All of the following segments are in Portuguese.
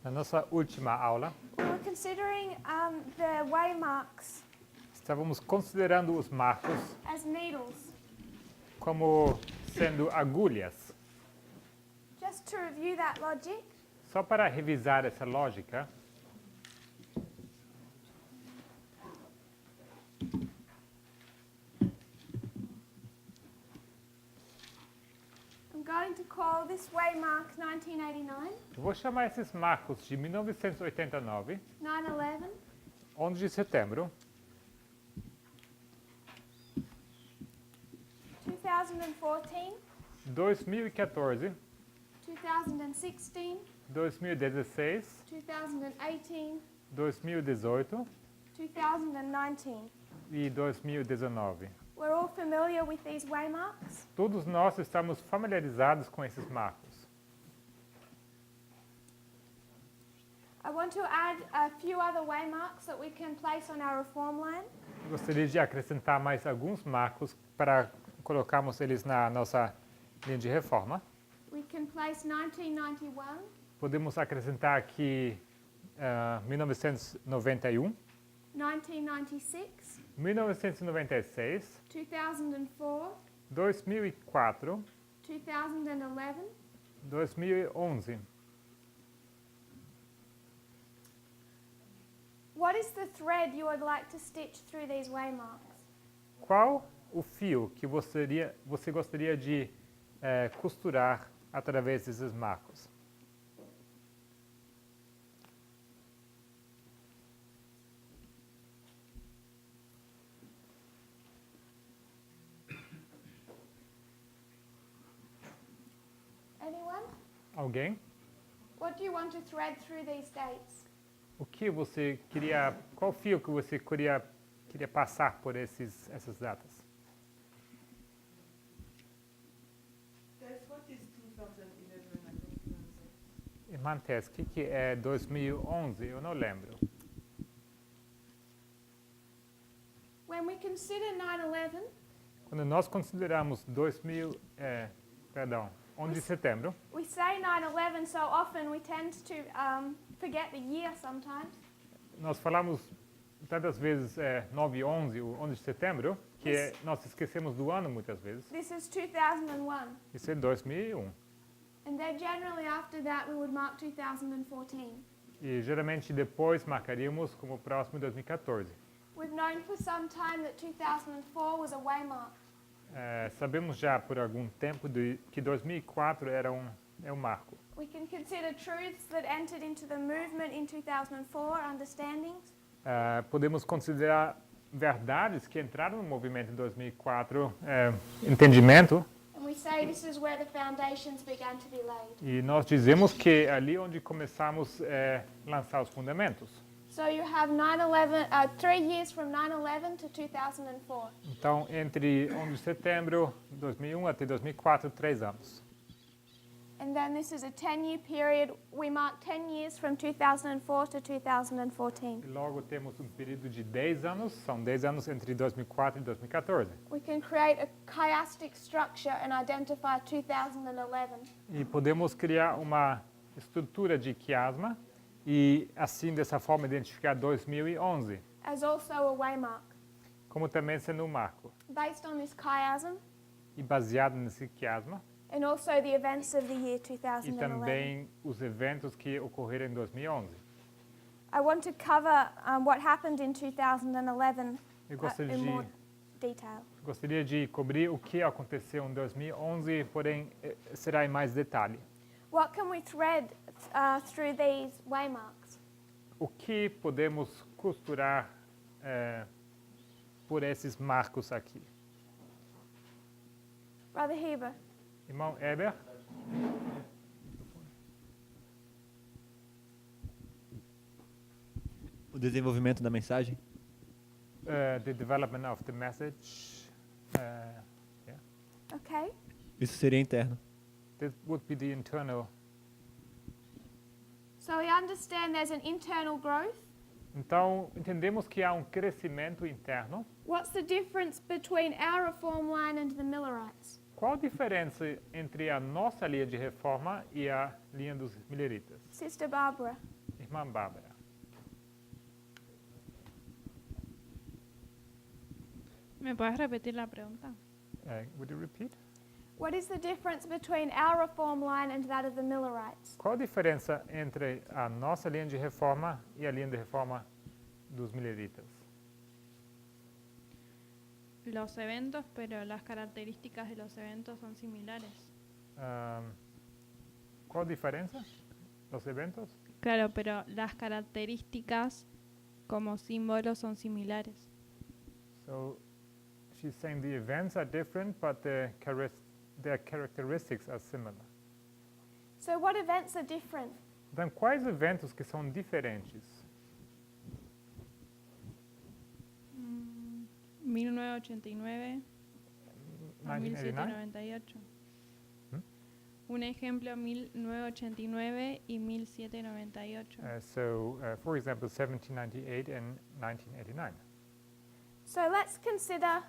Na nossa última aula, we were considering the waymarks estávamos considerando os marcos as needles. como sendo agulhas. Just to review that logic, Só para revisar essa lógica, I'm going to call this waymark 1989, eu vou chamar esses marcos de 1989, 9/11, 11 de setembro, 2014, 2014, 2016, 2016, 2018, 2018 2019. e 2019. We're all familiar with these waymarks. Todos nós estamos familiarizados com esses marcos. I want to add a few other waymarks that we can place on our reform line. Eu gostaria de acrescentar mais alguns marcos para colocarmos eles na nossa linha de reforma. We can place 1991, Podemos acrescentar aqui 1991, 1996, 1996, 2004, 2004, 2011, 2011. What is the thread you would like to stitch through these waymarks? Qual o fio que você gostaria de costurar através desses marcos? Anyone? Alguém? What do you want to thread through these dates? O que você queria? Qual fio que você queria passar por essas datas? Guys, what is 2011? I don't know. Irmã Tess, o que é 2011? Eu não lembro. When we consider 9/11, Quando nós consideramos 11 de setembro, we say 9/11 so often we tend to forget the year sometimes. nós falamos tantas vezes 9/11, o 11 de setembro, que nós esquecemos do ano muitas vezes. This is 2001. Isso é 2001. And then generally after that we would mark 2014. E geralmente depois marcaríamos como próximo 2014. We've known for some time that 2004 was a waymark. Sabemos já por algum tempo que 2004 é um marco. We can consider truths that entered into the movement in 2004, understandings. Podemos considerar verdades que entraram no movimento em 2004, entendimento, And we say this is where the foundations began to be laid. e nós dizemos que é ali onde começamos a lançar os fundamentos. So you have 3 years from 9/11 to 2004. Então, entre 11 de setembro de 2001 até 2004, 3 anos. And then this is a 10-year period. We mark 10 years from 2004 to 2014. E logo temos um período de 10 anos, são 10 anos entre 2004 e 2014. We can create a chiastic structure and identify 2011. E podemos criar uma estrutura de quiasma e, assim, dessa forma, identificar 2011, as also a waymark. como também sendo um marco. Based on this chiasm E baseado nesse quiasma, and also the events of the year e 2011. também os eventos que ocorreram em 2011. I want to cover what happened in 2011 Eu in more detail. gostaria de cobrir o que aconteceu em 2011, porém será em mais detalhe. What can we thread through these waymarks? O que podemos costurar por esses marcos aqui? Brother Heber. Irmão Eber, O desenvolvimento da mensagem? the development of the message, Okay. Isso seria interno. that would be the internal. So we understand there's an internal growth. Então, entendemos que há um crescimento interno. What's the difference between our reform line and the Millerites? Qual a diferença entre a nossa linha de reforma e a linha dos mileritas? Sister Barbara. próxima, Bárbara. ¿Me puedes repetir la pregunta? Would you repeat? What is the difference between our reform line and that of the Millerites? Qual a diferença entre a nossa linha de reforma e a linha de reforma dos mileritas? Los eventos, pero las características de los eventos son similares. Qual a diferença? Los eventos? Claro, pero las características como símbolos son similares. So she's saying the events are different, but their characteristics are similar. So what events are different? Então, quais eventos que são diferentes? 1989 a 1989? 1798. ¿Mm? Un ejemplo, 1989 y 1798. For example, 1798 and 1989. So let's consider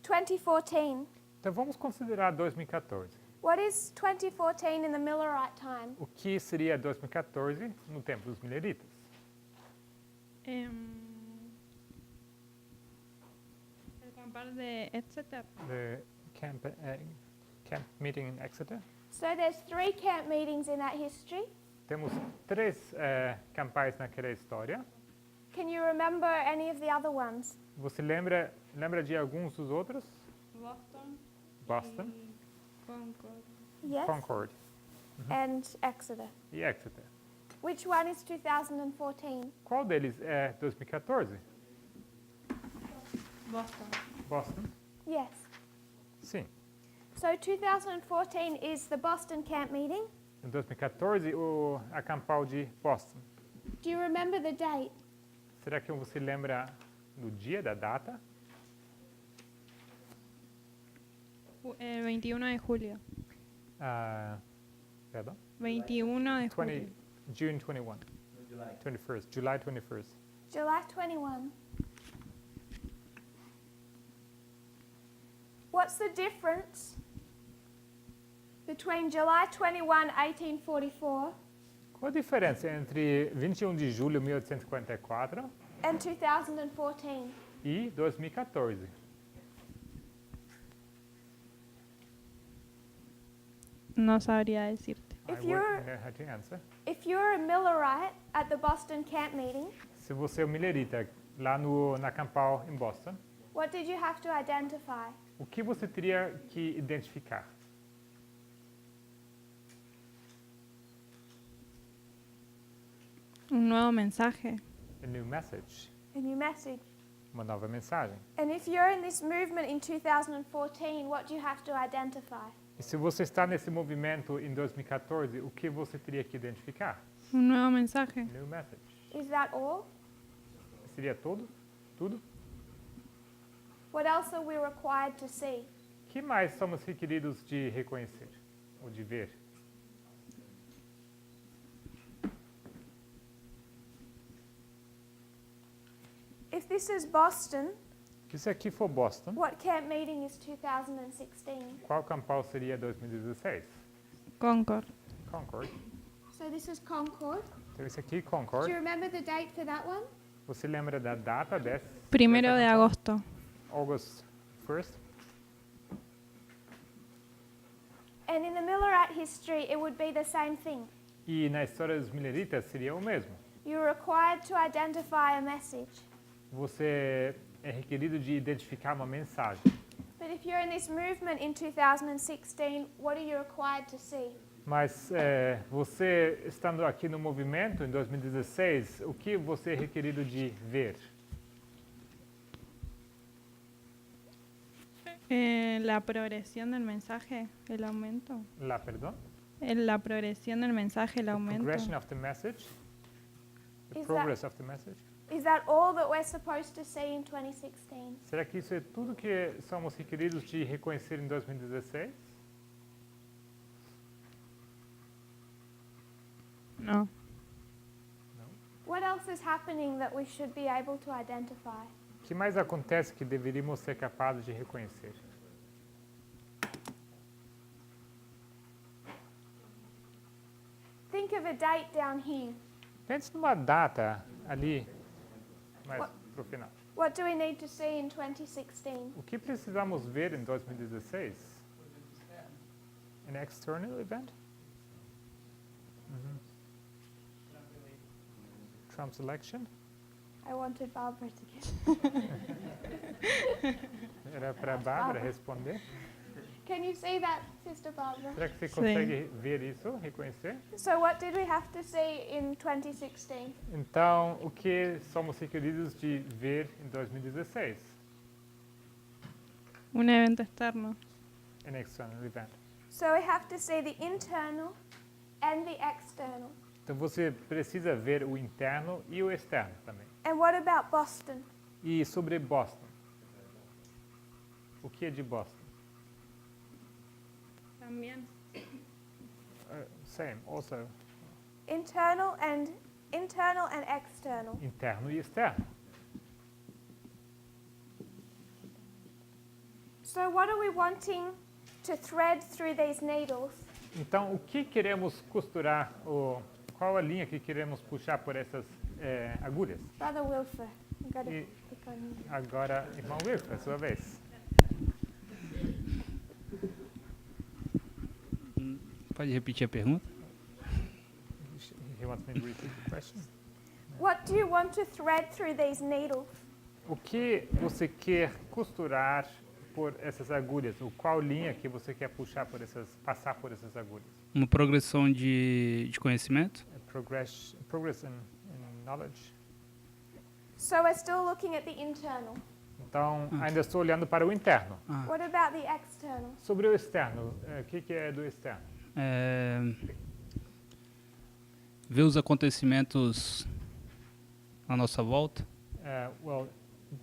2014. Então, vamos considerar 2014. What is 2014 in the Millerite time? O que seria 2014 no tempo dos mileritas? El acampar de Exeter. The camp meeting in Exeter. So there's 3 camp meetings in that history. Temos 3 campais naquela história. Can you remember any of the other ones? Você lembra de alguns dos outros? Boston. Boston, Y Concord. Yes. Concord And Exeter. e Exeter. Which one is 2014? Qual deles é 2014? Boston. Boston? Yes. Sim. So 2014 is the Boston camp meeting. Em 2014, o acampal de Boston. Do you remember the date? Será que você lembra do dia, da data? 21 de julio. Perdão? 21 de 20, julio. June 21. 21st, July 21st. July 21. What's the difference between July 21, 1844 Qual a diferença entre 21 de julho de 1844 and 2014? e 2014? No sabría decirte. I If wouldn't you're- know how to answer. If you're a Millerite at the Boston camp meeting, Se você é um milerita lá na Campal, em Boston, what did you have to identify? o que você teria que identificar? Un nuevo mensaje. A new message, A new message. uma nova mensagem. And if you're in this movement in 2014, what do you have to identify? E se você está nesse movimento em 2014, o que você teria que identificar? Un nuevo mensaje. New message. Is that all? Seria tudo? Tudo? What else are we required to see? O que mais somos requeridos de reconhecer ou de ver? If this is Boston, Se isso aqui for Boston, what camp meeting is 2016? qual Campal seria 2016? Concord. Concord. So this is Concord. Então isso aqui, Do Concord. you remember the date for that one? Você lembra da data dessa? Primero dessa de Campal? agosto. August 1st. And in the Millerite history, it would be the same thing. E na história dos mileritas seria o mesmo. You're required to identify a message. Você é requerido de identificar uma mensagem. But if you're in this movement in 2016, what are you required to see? Mas você estando aqui no movimento em 2016, o que você é requerido de ver? La progresión del mensaje, el aumento. Lá, perdão? La progresión del mensaje, el aumento. Progression of the message. The Is progress of the message. Is that all that we're supposed to see in 2016? Será que isso é tudo que somos requeridos de reconhecer em 2016? No. What else is happening that we should be able to identify? O que mais acontece que deveríamos ser capazes de reconhecer? Think of of a date down here. Pense numa data ali, mais pro final. What do we need to see in 2016? O que precisamos ver em 2016? An external event? Trump's election? I wanted Barbara to get. Era para a Bárbara responder. Can you see that, Sister Barbara? Será que você consegue ver isso, reconhecer? So what did we have to see in 2016? Então, o que somos requeridos de ver em 2016? Un evento externo. An external event. So we have to see the internal and the external. Então, você precisa ver o interno e o externo também. And what about Boston? E sobre Boston? O que é de Boston? También. Same, also. Internal and external. Interno e externo. So what are we wanting to thread through these needles? Então, o que queremos costurar, ou qual a linha que queremos puxar por essas agulhas? Brother Wilfer, I've got to E pick on you. agora, irmão Wilfer, sua vez. Pode repetir a pergunta? He wants me to repeat the question. What do you want to thread through these needles? O que você quer costurar por essas agulhas? Ou qual linha que você quer puxar por passar por essas agulhas? Uma progressão de conhecimento? Progress in knowledge. So we're still looking at the internal. Então, ainda estou olhando para o interno. What about the external? Sobre o externo, o que é do externo? Ver os acontecimentos à nossa volta? Well,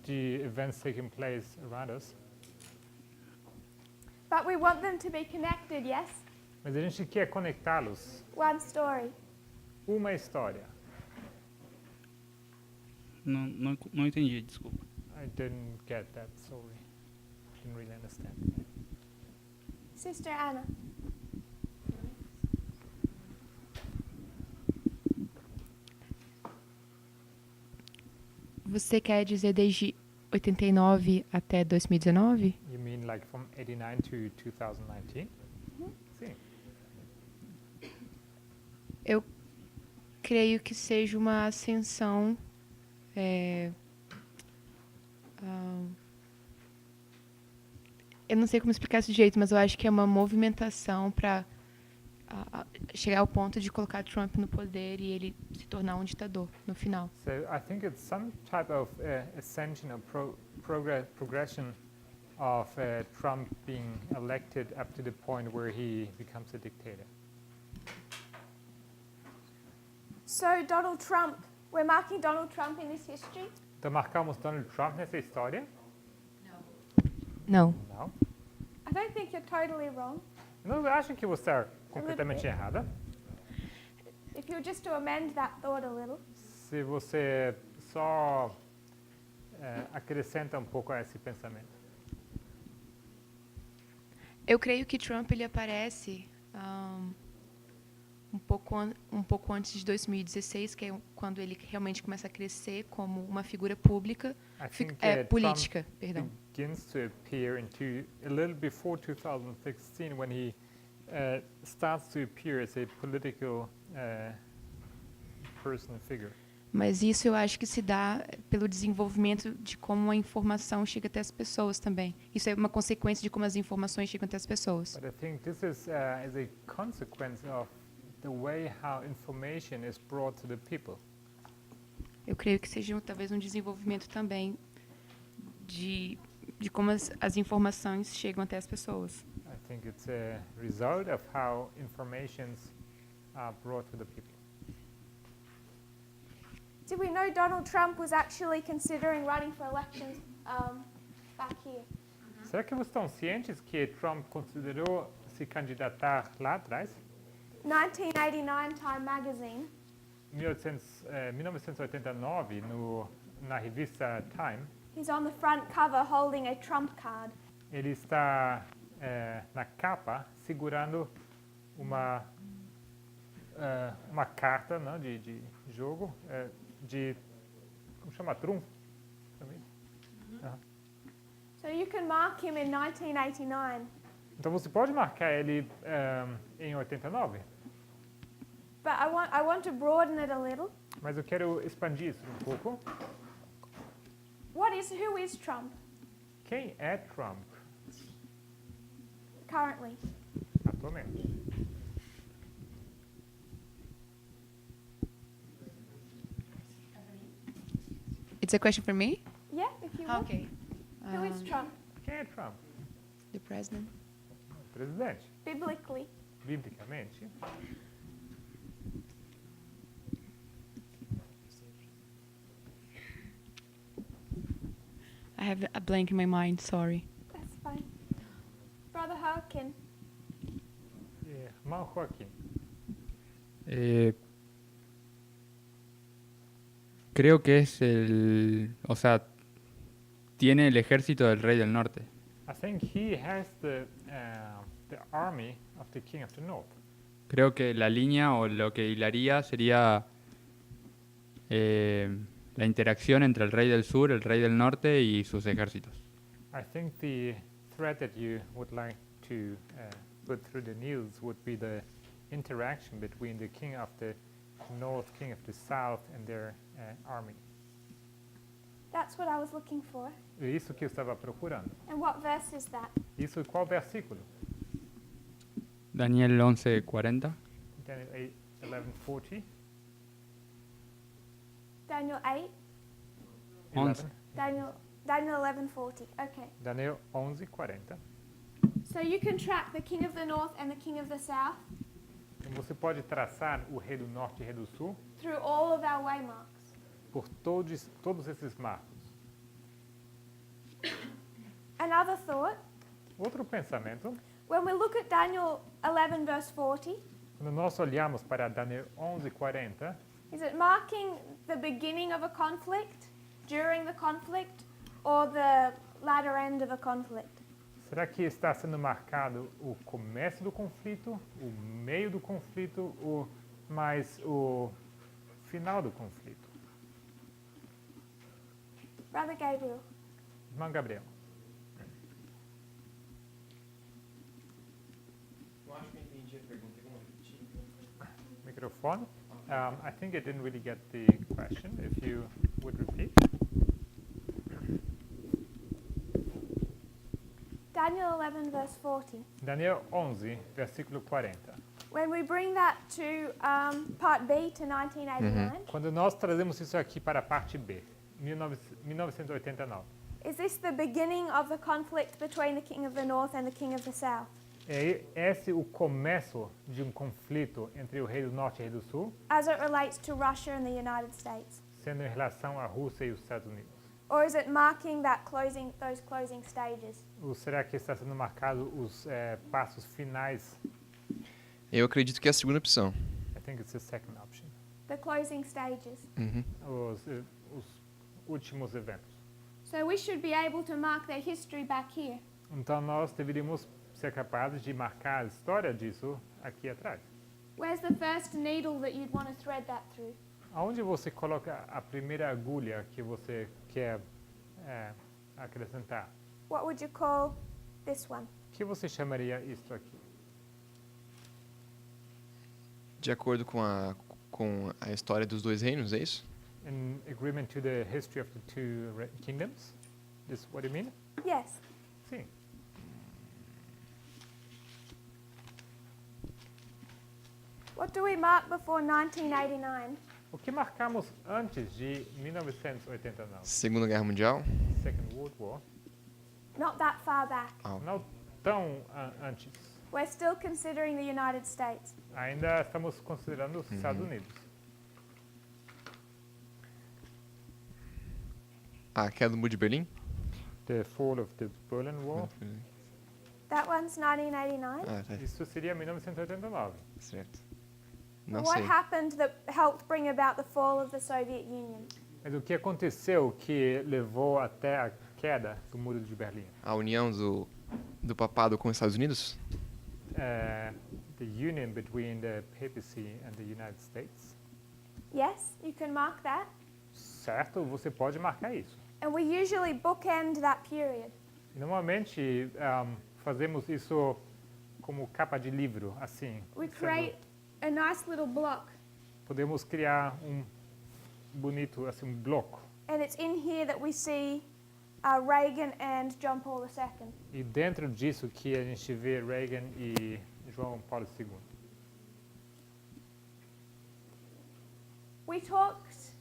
the events taking place around us. But we want them to be connected, yes? Mas a gente quer conectá-los. One story. Uma história. Não entendi, desculpa. I didn't get that, sorry. Didn't really understand. Sister Anna. Você quer dizer desde 89 até 2019? You mean like from 89 to 2019? Sim. Eu creio que seja uma ascensão. Eu não sei como explicar esse jeito, mas eu acho que é uma movimentação para chegar ao ponto de colocar Trump no poder e ele se tornar um ditador no final. So I think it's some type of ascension or progression of Trump being elected up to the point where he becomes a dictator. So Donald Trump, we're marking Donald Trump in this history? Então marcamos Donald Trump nessa história? Não. Não. I don't think you're totally wrong. Não acho que você está completamente errada. If you were just to amend that thought a little. Se você só acrescenta um pouco a esse pensamento. Eu creio que Trump ele aparece um pouco antes de 2016, que é quando ele realmente começa a crescer como uma figura pública, política, perdão. Begins to appear a little before 2016 when he starts to appear as a political person figure. Mas isso eu acho que se dá pelo desenvolvimento de como a informação chega até as pessoas também. Isso é uma consequência de como as informações chegam até as pessoas. But I think this is a consequence of the way how information is brought to the people. Eu creio que seja talvez um desenvolvimento também de como as informações chegam até as pessoas. I think it's a result of how informations are brought to the people. Did we know Donald Trump was actually considering running for elections back here? Será que vocês estão cientes que Trump considerou se candidatar lá atrás? 1989 Time magazine 1989, na revista Time, he's on the front cover holding a Trump card. ele está na capa segurando uma uma carta, né, de jogo, de, como chama, trunfo. Também. So you can mark him in 1989, Então você pode marcar ele em 89, but I want to broaden it a little. mas eu quero expandir isso um pouco. Who is Trump Quem é Trump currently? atualmente? It's a question for me? Yeah, if you want. Okay. Who is Trump Quem é Trump? The president. Presidente. biblically? Biblicamente, I have a blank in my mind, sorry. That's fine. Brother Harkin, irmão Joaquim. Creo que es o sea, tiene el ejército del rey del norte. I think he has the army of the king of the north. Creo que la línea o lo que hilaría sería la interacción entre el rey del sur, el rey del norte y sus ejércitos. I think the thread that you would like to put through the news would be the interaction between the king of the north, king of the south, and their army. that's what I was looking for. É isso que eu estava procurando. And what verse is that? Isso qual versículo? Daniel 11:40. Daniel 11:40. Daniel 8? 11. Daniel 11:40. Okay. Daniel 11:40. So you can track the king of the north and the king of the south Então você pode traçar o rei do norte e o rei do sul through all of our waymarks. por todos esses marcos. Another thought, Outro pensamento, when we look at Daniel 11 verse 40, quando nós olhamos para Daniel 11:40, is it marking the beginning of a conflict, during the conflict, or the latter end of a conflict? será que está sendo marcado o começo do conflito, o meio do conflito, ou mais o final do conflito? Brother Gabriel. Irmão Gabriel. Eu acho que eu entendi a pergunta. Vamos repetir. Microphone. I think I didn't really get the question. If you would repeat. Daniel 11 verse 40. Daniel 11, versículo 40. When we bring that to part B to 1989, Quando nós trazemos isso aqui para a parte B, 1989, is this the beginning of the conflict between the king of the north and the king of the south? é esse o começo de um conflito entre o rei do norte e o rei do sul, As it relates to Russia and the United States? sendo em relação à Rússia e os Estados Unidos? Or is it marking those closing stages? Ou será que está sendo marcado os passos finais? Eu acredito que é a segunda opção. I think it's the second option. The closing stages. Uhum. Os últimos eventos. So we should be able to mark their history back here. Então nós deveríamos ser capazes de marcar a história disso aqui atrás. Where's the first needle that you'd want to thread that through? Aonde você coloca a primeira agulha que você quer acrescentar? What would you call this one? O que você chamaria isto aqui? De acordo com a história dos dois reinos, é isso? In agreement to the history of the two kingdoms? This what you mean? Yes. Sim. What do we mark before 1989? O que marcamos antes de 1989? Segunda Guerra Mundial? Second World War? Not that far back. Não tão antes. We're still considering the United States. Ainda estamos considerando os Estados Unidos. A queda do Muro de Berlim? The fall of the Berlin Wall. That one's 1989. Ah, tá. Isso seria 1989. Certo. Não What sei. happened that helped bring about the fall of the Soviet Union? Mas o que aconteceu que levou até a queda do Muro de Berlim? A união do papado com os Estados Unidos? the union between the papacy and the United States. Yes, you can mark that. Certo, você pode marcar isso. And we usually bookend that period. E normalmente fazemos isso como capa de livro, assim. We sendo- create a nice little block, Podemos criar bonito, assim, bloco. and it's in here that we see Reagan and John Paul II. E dentro disso que a gente vê Reagan e João Paulo II. We talked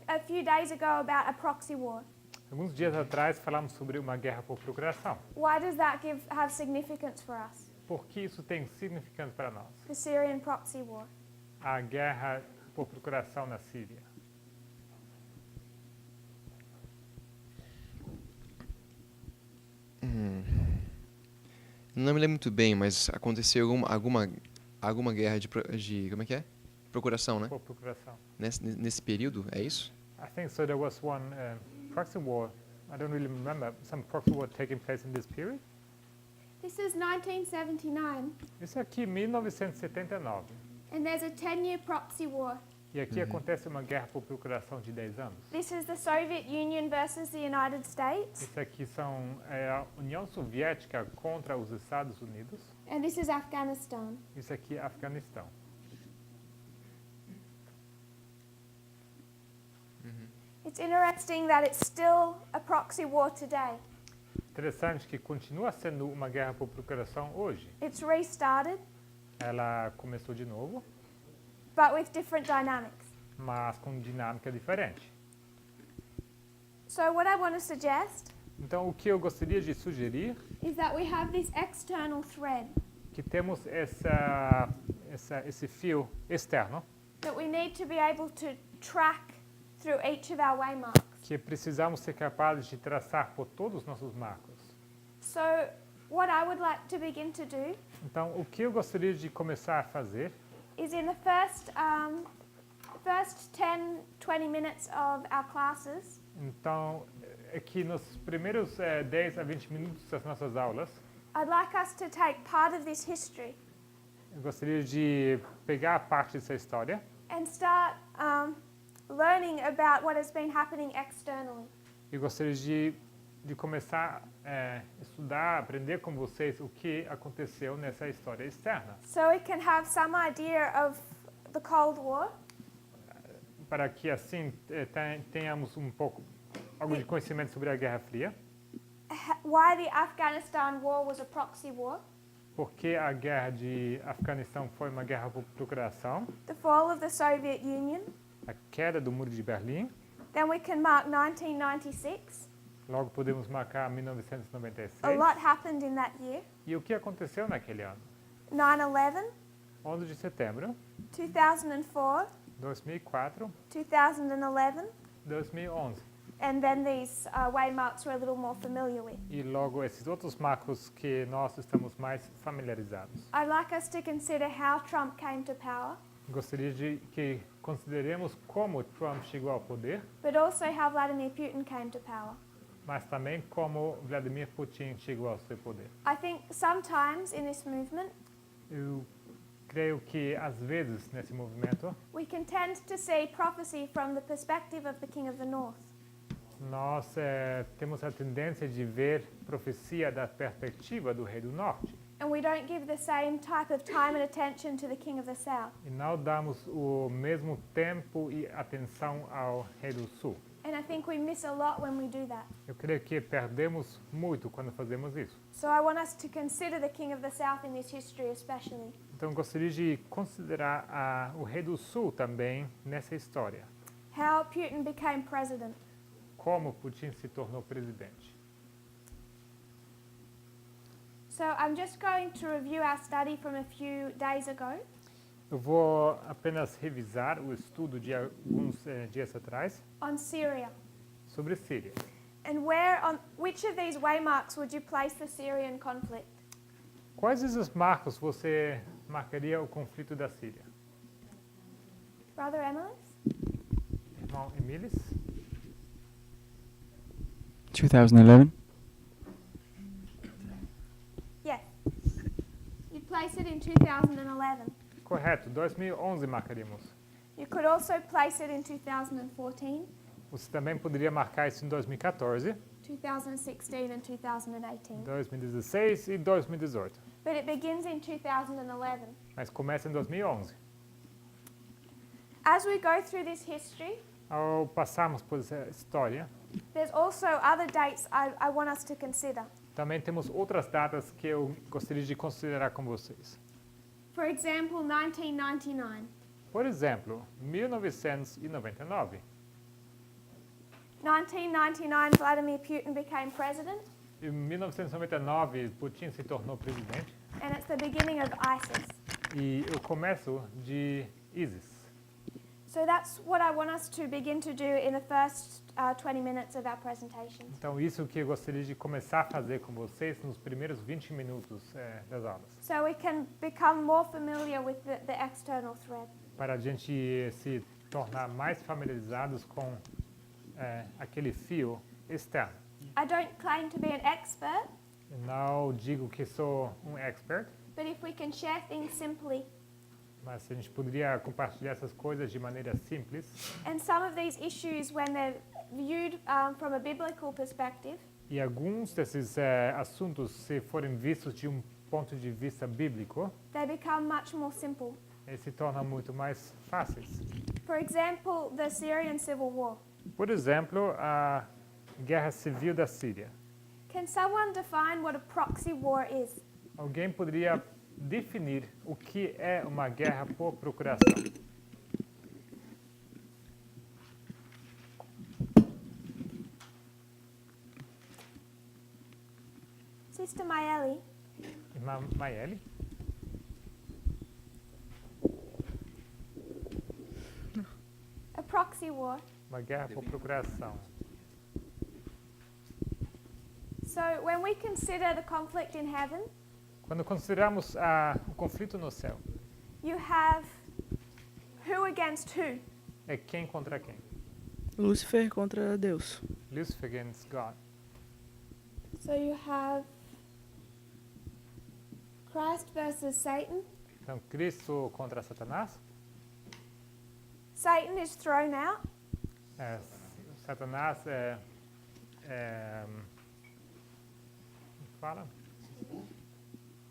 a few days ago about a proxy war. Alguns dias atrás falamos sobre uma guerra por procuração. Why does that have significance for us? Por que isso tem significância para nós? The Syrian proxy war. A guerra por procuração na Síria. Não me lembro muito bem, mas aconteceu alguma guerra de como é que é? Procuração, né? Por procuração. Nesse período, é isso? I think so. There was one proxy war. I don't really remember some proxy war taking place in this period. This is 1979, Isso aqui, 1979. and there's a 10-year proxy war. E aqui acontece uma guerra por procuração de 10 anos. This is the Soviet Union versus the United States, Isso aqui são a União Soviética contra os Estados Unidos. and this is Afghanistan. Isso aqui é Afeganistão. It's interesting that it's still a proxy war today. Interessante que continua sendo uma guerra por procuração hoje. It's restarted, Ela começou de novo, but with different dynamics. mas com dinâmica diferente. So what I want to suggest Então, o que eu gostaria de sugerir is that we have this external thread que temos esse fio externo that we need to be able to track through each of our waymarks. que precisamos ser capazes de traçar por todos os nossos marcos. So what I would like to begin to do Então, o que eu gostaria de começar a fazer is in the first 10, 20 minutes of our classes, então, é que nos primeiros 10 a 20 minutos das nossas aulas, I'd like us to take part of this history eu gostaria de pegar a parte dessa história and start learning about what has been happening externally. e gostaria de começar a estudar, aprender com vocês o que aconteceu nessa história externa, So we can have some idea of the Cold War, para que assim tenhamos algo de conhecimento sobre a Guerra Fria, why the Afghanistan war was a proxy war, porque a guerra de Afeganistão foi uma guerra por procuração, the fall of the Soviet Union. a queda do Muro de Berlim, Then we can mark 1996. logo podemos marcar 1996. A lot happened in that year. E o que aconteceu naquele ano? 9/11, 11 de setembro, 2004, 2004, 2011, 2011. and then these waymarks we're a little more familiar with. E logo esses outros marcos que nós estamos mais familiarizados. I'd like us to consider how Trump came to power, Gostaria de que consideremos como Trump chegou ao poder, but also how Vladimir Putin came to power. mas também como Vladimir Putin chegou ao seu poder. I think sometimes in this movement Eu creio que às vezes nesse movimento we can tend to see prophecy from the perspective of the King of the North. nós temos a tendência de ver profecia da perspectiva do rei do norte And we don't give the same type of time and attention to the King of the South. e não damos o mesmo tempo e atenção ao rei do sul. And I think we miss a lot when we do that. Eu creio que perdemos muito quando fazemos isso. So I want us to consider the King of the South in this history especially. Então gostaria de considerar o rei do sul também nessa história. How Putin became president. Como Putin se tornou presidente. So I'm just going to review our study from a few days ago. Eu vou apenas revisar o estudo de alguns dias atrás On Syria. sobre Síria. And which of these waymarks would you place the Syrian conflict? Quais esses marcos você marcaria o conflito da Síria? Brother Emilis? Irmão Emilis? 2011. Yes. You'd place it in 2011. correto, 2011 marcaríamos. You could also place it in 2014, Você também poderia marcar isso em 2014, 2016, and 2018. 2016 e 2018. But it begins in 2011. Mas começa em 2011. As we go through this history, Ao passarmos por essa história, there's also other dates I want us to consider. também temos outras datas que eu gostaria de considerar com vocês. For example, 1999. Por exemplo, 1999. 1999, Vladimir Putin became president, Em 1999, Putin se tornou presidente and it's the beginning of ISIS. e o começo de ISIS. So that's what I want us to begin to do in the first 20 minutes of our presentation. Então, isso que eu gostaria de começar a fazer com vocês nos primeiros 20 minutos das aulas. So we can become more familiar with the external thread. Para a gente se tornar mais familiarizados com aquele fio externo. I don't claim to be an expert, Eu não digo que sou um expert, but if we can share things simply, mas a gente poderia compartilhar essas coisas de maneira simples. and some of these issues, when they're viewed from a biblical perspective, E alguns desses assuntos, se forem vistos de um ponto de vista bíblico, they become much more simple. eles se tornam muito mais fáceis. For example, the Syrian civil war. Por exemplo, a Guerra Civil da Síria. Can someone define what a proxy war is? Alguém poderia definir o que é uma guerra por procuração? Sister Mayeli, Irmã Maeli? a proxy war. Uma guerra por procuração. So when we consider the conflict in heaven, Quando consideramos o conflito no céu, you have who against who? é quem contra quem? Lúcifer contra Deus. Lucifer against God. So you have Christ versus Satan. Então, Cristo contra Satanás. Satan is thrown out, Satanás fala?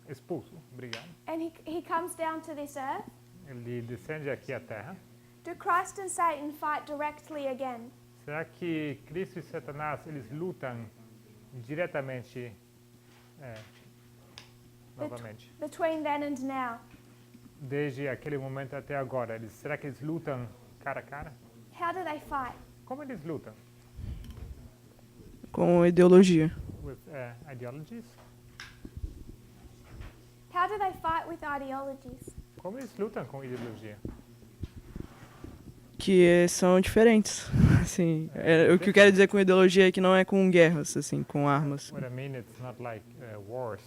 Expulso, obrigado. and he comes down to this earth. Ele descende aqui à Terra. Do Christ and Satan fight directly again? Será que Cristo e Satanás eles lutam diretamente novamente? Between then and now. Desde aquele momento até agora, será que eles lutam cara a cara? How do they fight? Como eles lutam? Com ideologia. With ideologies? How do they fight with ideologies? Como eles lutam com ideologia? Que são diferentes. Assim, o que eu quero dizer com ideologia é que não é com guerras, assim, com armas. What I mean, it's not like wars.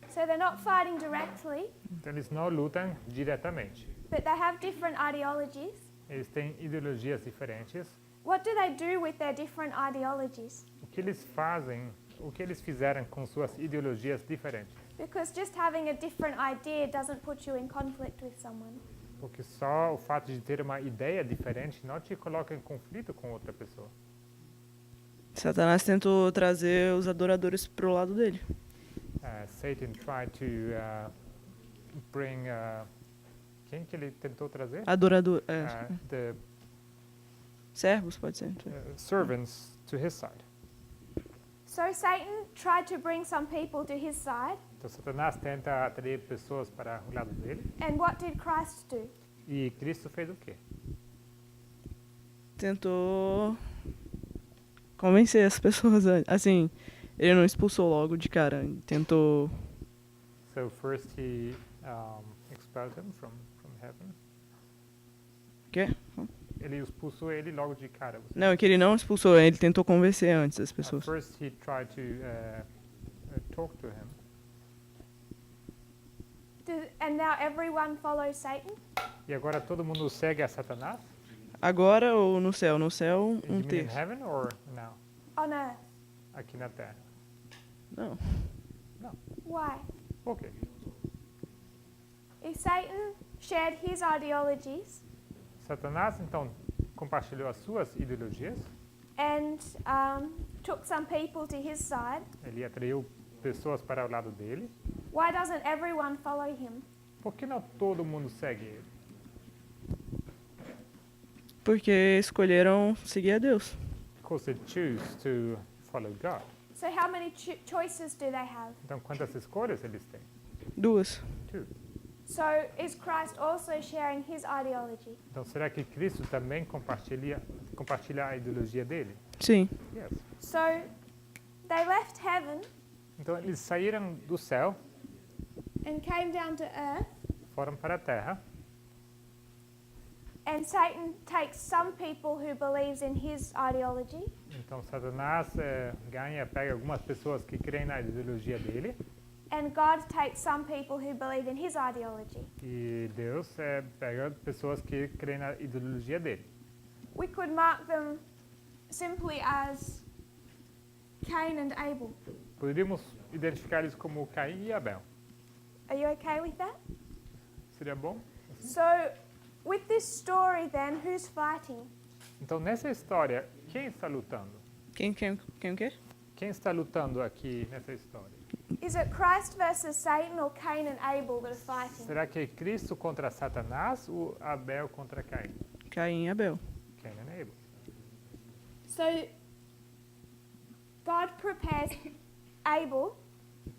So they're not fighting directly, Então eles não lutam diretamente. but they have different ideologies. Eles têm ideologias diferentes. What do they do with their different ideologies? O que eles fazem, o que eles fizeram com suas ideologias diferentes? Because just having a different idea doesn't put you in conflict with someone. Porque só o fato de ter uma ideia diferente não te coloca em conflito com outra pessoa. Satanás tentou trazer os adoradores pro lado dele. Satan tried to bring quem que ele tentou trazer? Adorador, The servos, pode ser. servants to his side. So Satan tried to bring some people to his side, Então Satanás tenta atrair pessoas para o lado dele. and what did Christ do? E Cristo fez o quê? Tentou convencer as pessoas. Assim, ele não expulsou logo de cara. Tentou. So first he expelled him from heaven. Quê? Ele expulsou ele logo de cara. Não, é que ele não expulsou, ele tentou convencer antes as pessoas. First he tried to talk to him. And now everyone follows Satan? E agora todo mundo segue a Satanás? Agora ou no céu? No céu, You mean in terço. heaven or now? On earth. Aqui na Terra. Não. Why? Por quê? If Satan shared his ideologies Satanás então compartilhou as suas ideologias, and took some people to his side, ele atraiu pessoas para o lado dele. why doesn't everyone follow him? Por que não todo mundo segue ele? Porque escolheram seguir a Deus. Because they choose to follow God. So how many choices do they have? Então, quantas escolhas eles têm? 2. Two. So is Christ also sharing his ideology? Então, será que Cristo também compartilha a ideologia dele? Sim. Yes. So they left heaven Então, eles saíram do céu, and came down to earth, foram para a terra, and Satan takes some people who believes in his ideology então Satanás pega algumas pessoas que creem na ideologia dele, and God takes some people who believe in his ideology. e Deus pega pessoas que creem na ideologia dele. We could mark them simply as Cain and Abel. Poderíamos identificar eles como Caim e Abel. Are you okay with that? Seria bom? So with this story then, who's fighting? Então, nessa história, quem está lutando? Quem o quê? Quem está lutando aqui nessa história? Is it Christ versus Satan or Cain and Abel that are fighting? Será que é Cristo contra Satanás ou Abel contra Caim? Caim e Abel. Caim e Abel. So God prepares Abel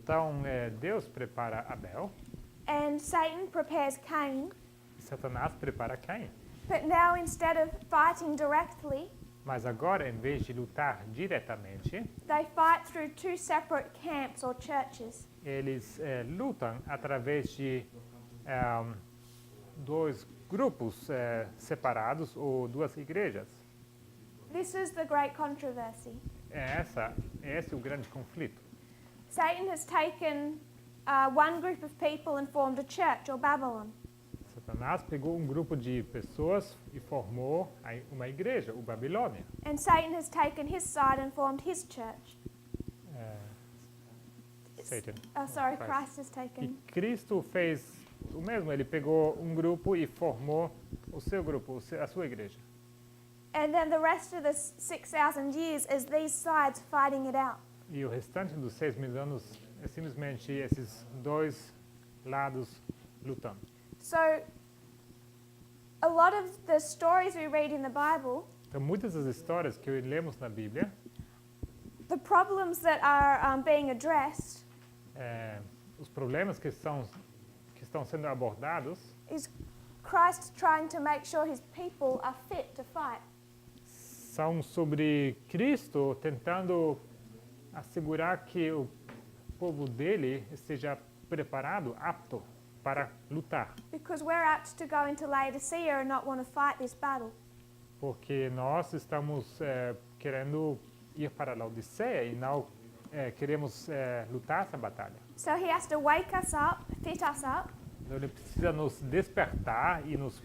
Então, Deus prepara Abel and Satan prepares Cain. e Satanás prepara Caim. But now instead of fighting directly, Mas agora, em vez de lutar diretamente, they fight through two separate camps or churches. eles lutam através de dois grupos separados ou duas igrejas. This is the great controversy. Esse é o grande conflito. Satan has taken one group of people and formed a church or Babylon. Satanás pegou um grupo de pessoas e formou uma igreja, o Babilônia. And Satan has taken his side and formed his church. Satan. Sorry, Christ. Christ has E taken. Cristo fez o mesmo, ele pegou um grupo e formou o seu grupo, a sua igreja. And then the rest of the 6,000 years is these sides fighting it out. E o restante dos 6.000 anos é simplesmente esses dois lados lutando. So a lot of the stories we read in the Bible, Então, muitas das histórias que lemos na Bíblia, the problems that are being addressed os problemas que estão sendo abordados, is Christ trying to make sure his people are fit to fight. são sobre Cristo tentando assegurar que o povo dele esteja preparado, apto para lutar. Because we're apt to go into Laodicea and not want to fight this battle. Porque nós estamos querendo ir para Laodiceia e não queremos lutar essa batalha. So he has to wake us up, fit us up, Então ele precisa nos despertar e nos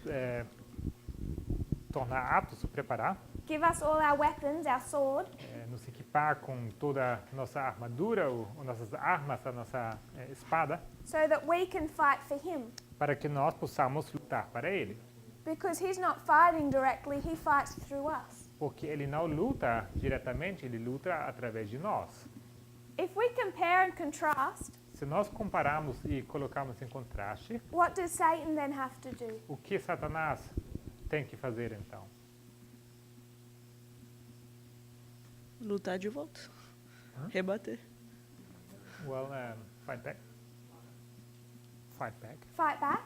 tornar aptos, se preparar, give us all our weapons, our sword, nos equipar com toda a nossa armadura, ou nossas armas, a nossa espada, so that we can fight for him. para que nós possamos lutar para ele. Because he's not fighting directly, he fights through us. Porque ele não luta diretamente, ele luta através de nós. If we compare and contrast, Se nós compararmos e colocarmos em contraste, what does Satan then have to do? o que Satanás tem que fazer então? Lutar de volta. Rebater. Well, fight back. Fight back. Fight back?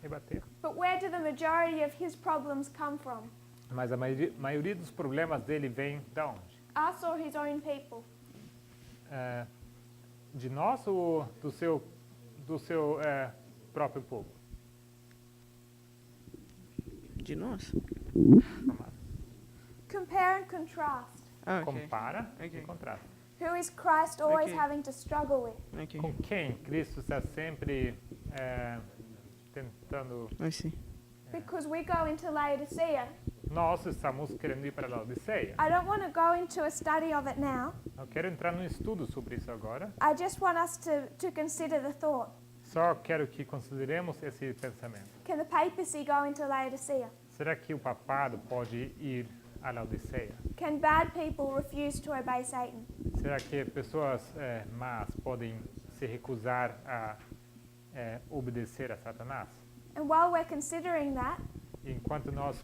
Rebater. But where do the majority of his problems come from? Mas a maioria dos problemas dele vem da onde? Us or his own people? De nós ou do seu próprio povo? De nós. Compare and contrast. Ah, ok. Compara Ok. e contrasta. Who is Christ always Okay. having to struggle with? Ok. Com quem Cristo está sempre tentando... I see. Because we go into Laodicea nós estamos querendo ir para Laodiceia. I don't want to go into a study of it now. Eu quero entrar num estudo sobre isso agora. I just want us to consider the thought. Só quero que consideremos esse pensamento. Can the papacy go into Laodicea? Será que o papado pode ir a Laodiceia? Can bad people refuse to obey Satan? Será que pessoas más podem se recusar a obedecer a Satanás? And while we're considering that, Enquanto nós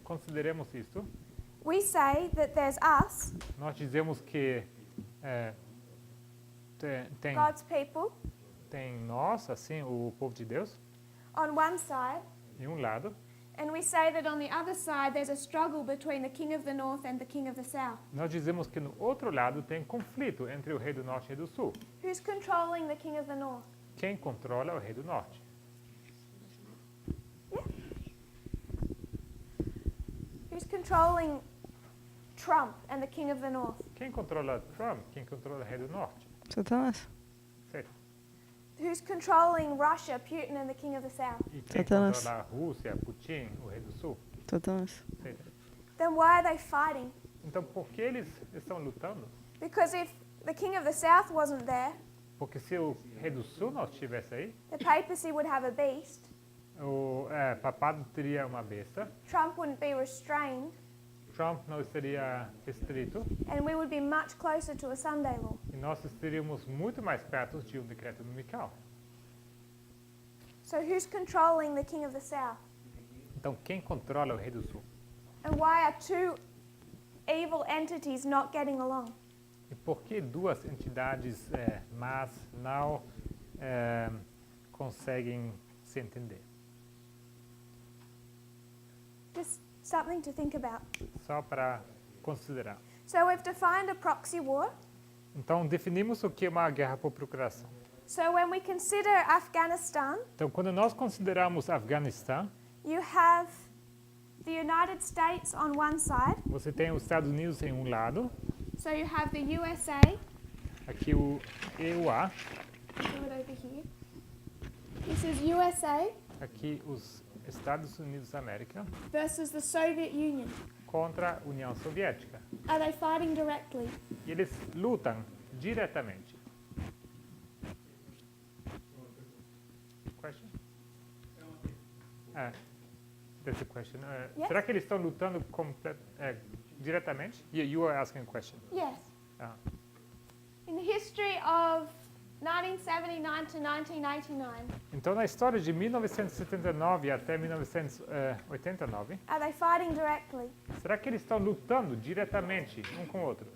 consideremos isto, we say that there's us, nós dizemos que tem God's people, nós, assim, o povo de Deus, on one side, em um lado, and we say that on the other side there's a struggle between the king of the north and the king of the south. nós dizemos que no outro lado tem conflito entre o rei do norte e do sul. Who's controlling the king of the north? Quem controla é o rei do norte? Who's controlling Trump and the king of the north? Quem controla Trump? Quem controla o rei do norte? Satanás. Certo. Who's controlling Russia, Putin and the king of the south? E quem Satanás. controla a Rússia, Putin, o rei do sul? Satanás. Certo. Then why are they fighting? Então, por que eles estão lutando? Because if the king of the south wasn't there, Porque se o rei do sul não estivesse aí, the papacy would have a beast, o papado teria uma besta, Trump wouldn't be restrained, Trump não estaria restrito and we would be much closer to a Sunday law. e nós estaríamos muito mais perto de um decreto dominical. So who's controlling the king of the south? Então, quem controla o rei do sul? And why are two evil entities not getting along? E por que duas entidades más não conseguem se entender? Just something to think about. Só para considerar. So we've defined a proxy war. Então, definimos o que é uma guerra por procuração. So when we consider Afghanistan, Então, quando nós consideramos Afeganistão, you have the United States on one side. você tem os Estados Unidos em um lado, So you have the USA, aqui o EUA, do it over here. This is USA aqui os Estados Unidos da América, versus the Soviet Union. contra a União Soviética. Are they fighting directly? E eles lutam diretamente. Question? That's a question. Yes. Será que eles estão lutando diretamente? You are asking a question. Yes. Ah. In the history of 1979 to 1989, Então, na história de 1979 até 1989, are they fighting directly? será que eles estão lutando diretamente um com o outro?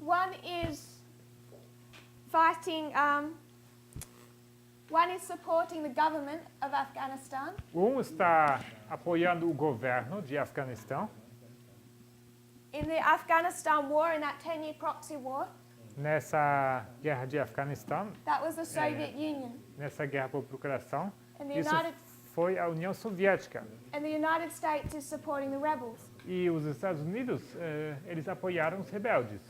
One is fighting, one is supporting the government of Afghanistan, Um está apoiando o governo de Afeganistão in the Afghanistan war, in that 10-year proxy war. nessa guerra de Afeganistão, That was the Soviet Union. nessa guerra por procuração. And the Isso United, foi a União Soviética. and the United States is supporting the rebels. E os Estados Unidos, eles apoiaram os rebeldes.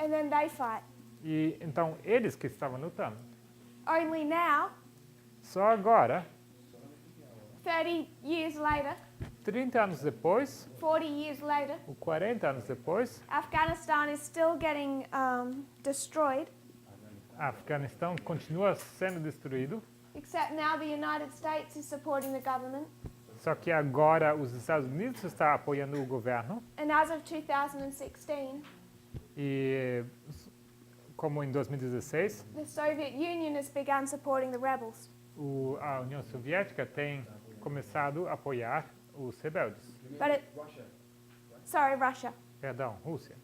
And then they fight. E então eles que estavam lutando. Only now, Só agora, 30 years later, 30 anos depois, 40 years later, ou 40 anos depois, Afghanistan is still getting destroyed, Afeganistão continua sendo destruído. except now the United States is supporting the government. Só que agora os Estados Unidos estão apoiando o governo. And as of 2016, E como em 2016, the Soviet Union has begun supporting the rebels. a União Soviética tem começado a apoiar os rebeldes. But it, sorry, Russia. Perdão, Rússia.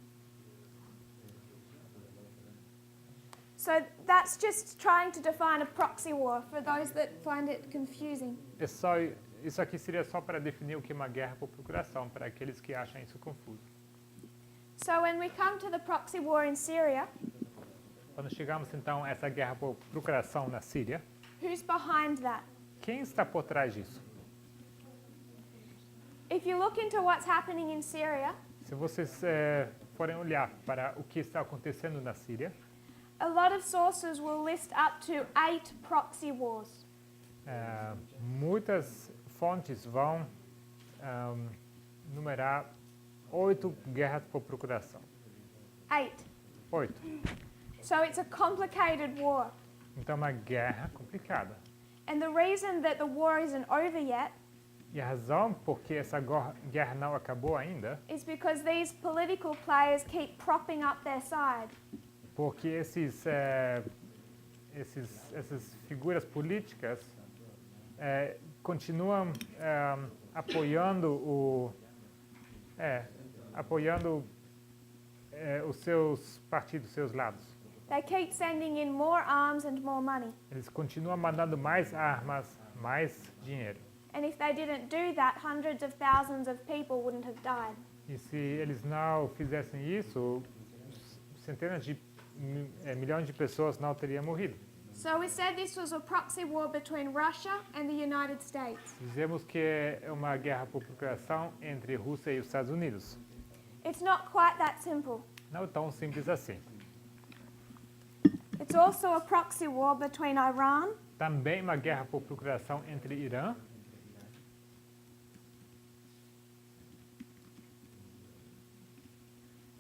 So that's just trying to define a proxy war for those that find it confusing. Isso aqui seria só para definir o que é uma guerra por procuração, para aqueles que acham isso confuso. So when we come to the proxy war in Syria, Quando chegamos então a essa guerra por procuração na Síria, who's behind that? quem está por trás disso? If you look into what's happening in Syria, Se vocês forem olhar para o que está acontecendo na Síria, a lot of sources will list up to 8 proxy wars. muitas fontes vão numerar 8 guerras por procuração. 8. 8. So it's a complicated war. Então, é uma guerra complicada. And the reason that the war isn't over yet E a razão por que essa guerra não acabou ainda, is because these political players keep propping up their side. porque essas figuras políticas continuam apoiando os seus partidos, seus lados. They keep sending in more arms and more money. Eles continuam mandando mais armas, mais dinheiro. And if they didn't do that, hundreds of thousands of people wouldn't have died. E se eles não fizessem isso, centenas de milhões de pessoas não teriam morrido. So we said this was a proxy war between Russia and the United States. Dizemos que é uma guerra por procuração entre Rússia e os Estados Unidos. It's not quite that simple. Não tão simples assim. It's also a proxy war between Iran Também uma guerra por procuração entre Irã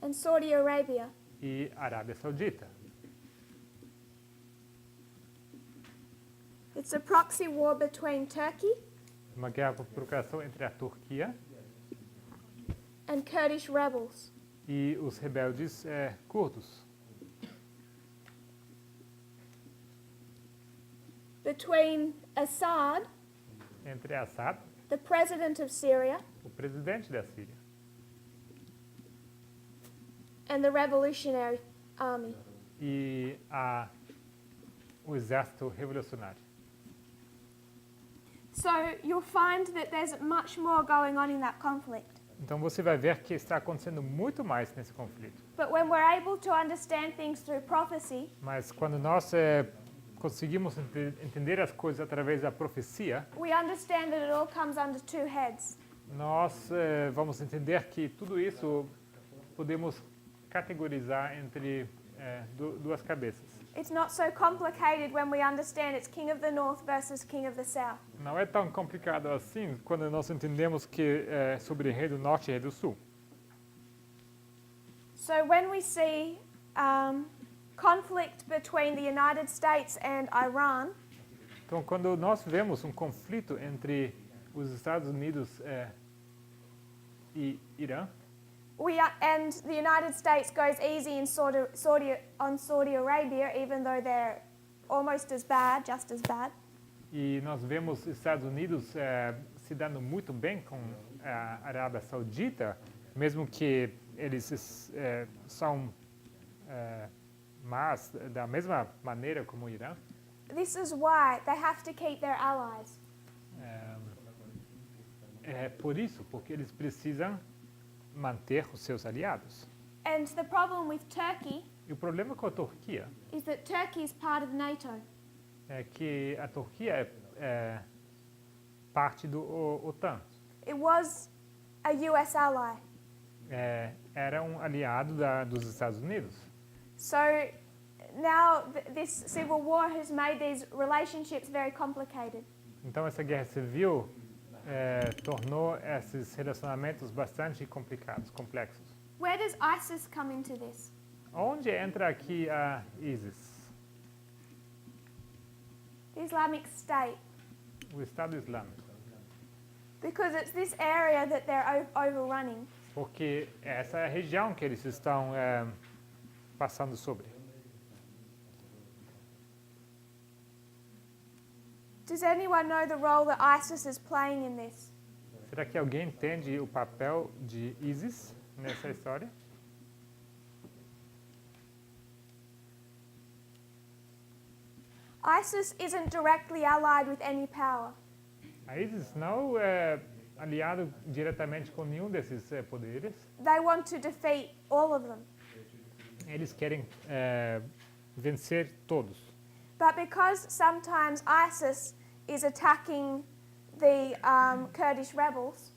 and Saudi Arabia. e Arábia Saudita. It's a proxy war between Turkey Uma guerra por procuração entre a Turquia and Kurdish rebels. e os rebeldes curdos. Between Assad, Entre Assad, the president of Syria, o presidente da Síria, and the Revolutionary Army. e o exército revolucionário. So you'll find that there's much more going on in that conflict. Então você vai ver que está acontecendo muito mais nesse conflito. But when we're able to understand things through prophecy, Mas quando nós conseguimos entender as coisas através da profecia, we understand that it all comes under two heads. nós vamos entender que tudo isso podemos categorizar entre duas cabeças. It's not so complicated when we understand it's King of the North versus King of the South. Não é tão complicado assim quando nós entendemos que é sobre Rei do Norte e Rei do Sul. So when we see conflict between the United States and Iran, Então, quando nós vemos um conflito entre os Estados Unidos e Irã, and the United States goes easy on Saudi Arabia, even though they're almost as bad, just as bad. e nós vemos os Estados Unidos se dando muito bem com a Arábia Saudita, mesmo que eles são más da mesma maneira como o Irã. This is why they have to keep their allies. É por isso, porque eles precisam manter os seus aliados. And the problem with Turkey E o problema com a Turquia is that Turkey is part of NATO. é que a Turquia é parte do OTAN. It was a US ally. Era um aliado dos Estados Unidos. So now this civil war has made these relationships very complicated. Então essa guerra civil tornou esses relacionamentos bastante complicados, complexos. Where does ISIS come into this? Onde entra aqui a ISIS, The Islamic State. o Estado Islâmico? Because it's this area that they're overrunning. Porque essa é a região que eles estão passando sobre. Does anyone know the role that ISIS is playing in this? Será que alguém entende o papel de ISIS nessa história? ISIS isn't directly allied with any power. A ISIS não é aliado diretamente com nenhum desses poderes. They want to defeat all of them. Eles querem vencer todos. But because sometimes ISIS is attacking the Kurdish rebels,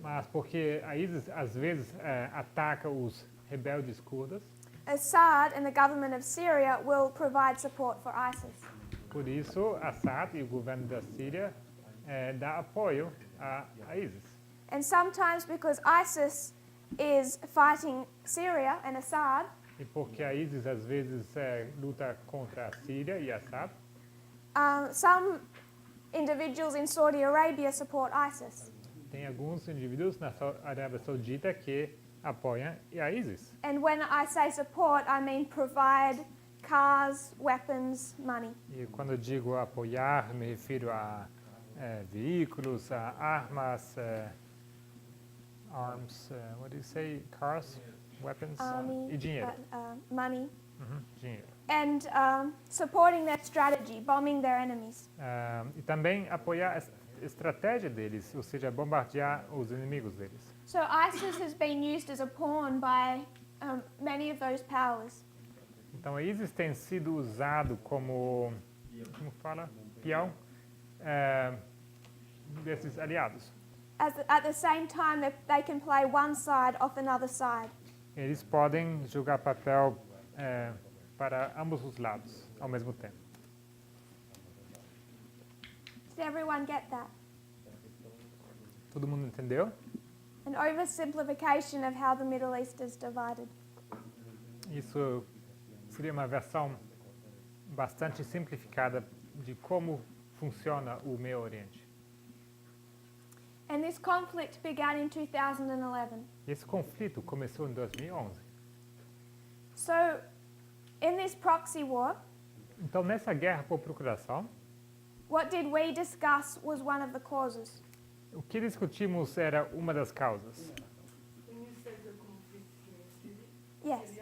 Mas porque a ISIS às vezes ataca os rebeldes curdos, Assad and the government of Syria will provide support for ISIS. por isso Assad e o governo da Síria dá apoio a ISIS. And sometimes because ISIS is fighting Syria and Assad, E porque a ISIS às vezes luta contra a Síria e Assad, some individuals in Saudi Arabia support ISIS. tem alguns indivíduos na Arábia Saudita que apoiam a ISIS. And when I say support, I mean provide cars, weapons, money. E quando eu digo apoiar, me refiro a veículos, a armas, arms, what do you say? Cars, weapons Army, e dinheiro. money. Dinheiro. And supporting their strategy, bombing their enemies. E também apoiar a estratégia deles, ou seja, bombardear os inimigos deles. So ISIS has been used as a pawn by many of those powers. Então, a ISIS tem sido usado como fala? Peão desses aliados. At the same time, they can play one side off another side. Eles podem jogar papel para ambos os lados ao mesmo tempo. Did everyone get that? Todo mundo entendeu? An oversimplification of how the Middle East is divided. Isso seria uma versão bastante simplificada de como funciona o Meio Oriente. And this conflict began in 2011. Esse conflito começou em 2011. So, in this proxy war, Então, nessa guerra por procuração, what did we discuss was one of the causes. o que discutimos era uma das causas. When you say the conflict in Syria, Yes,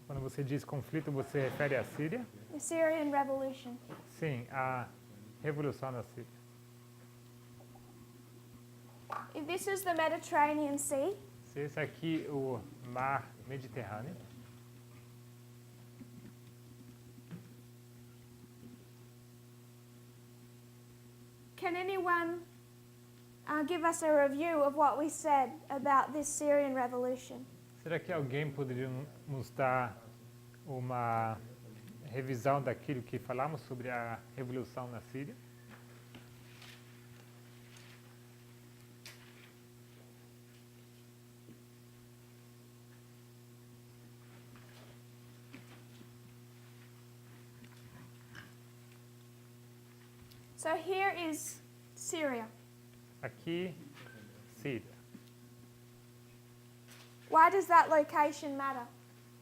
Quando você diz conflito, você refere à Síria? the Syrian revolution. Sim, a revolução na Síria. If this is the Mediterranean Sea, Se esse aqui o mar Mediterrâneo, can anyone give us a review of what we said about this Syrian revolution? será que alguém poderia nos dar uma revisão daquilo que falamos sobre a revolução na Síria? So here is Syria. Aqui, Síria. Why does that location matter?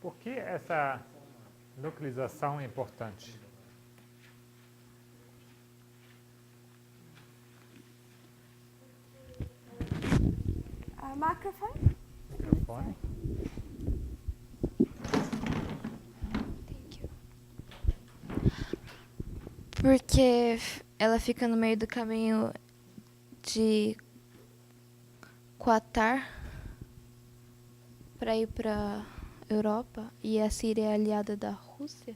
Por que essa localização é importante? Microphone? Microfone. Porque ela fica no meio do caminho de Qatar para ir para Europa e a Síria é aliada da Rússia.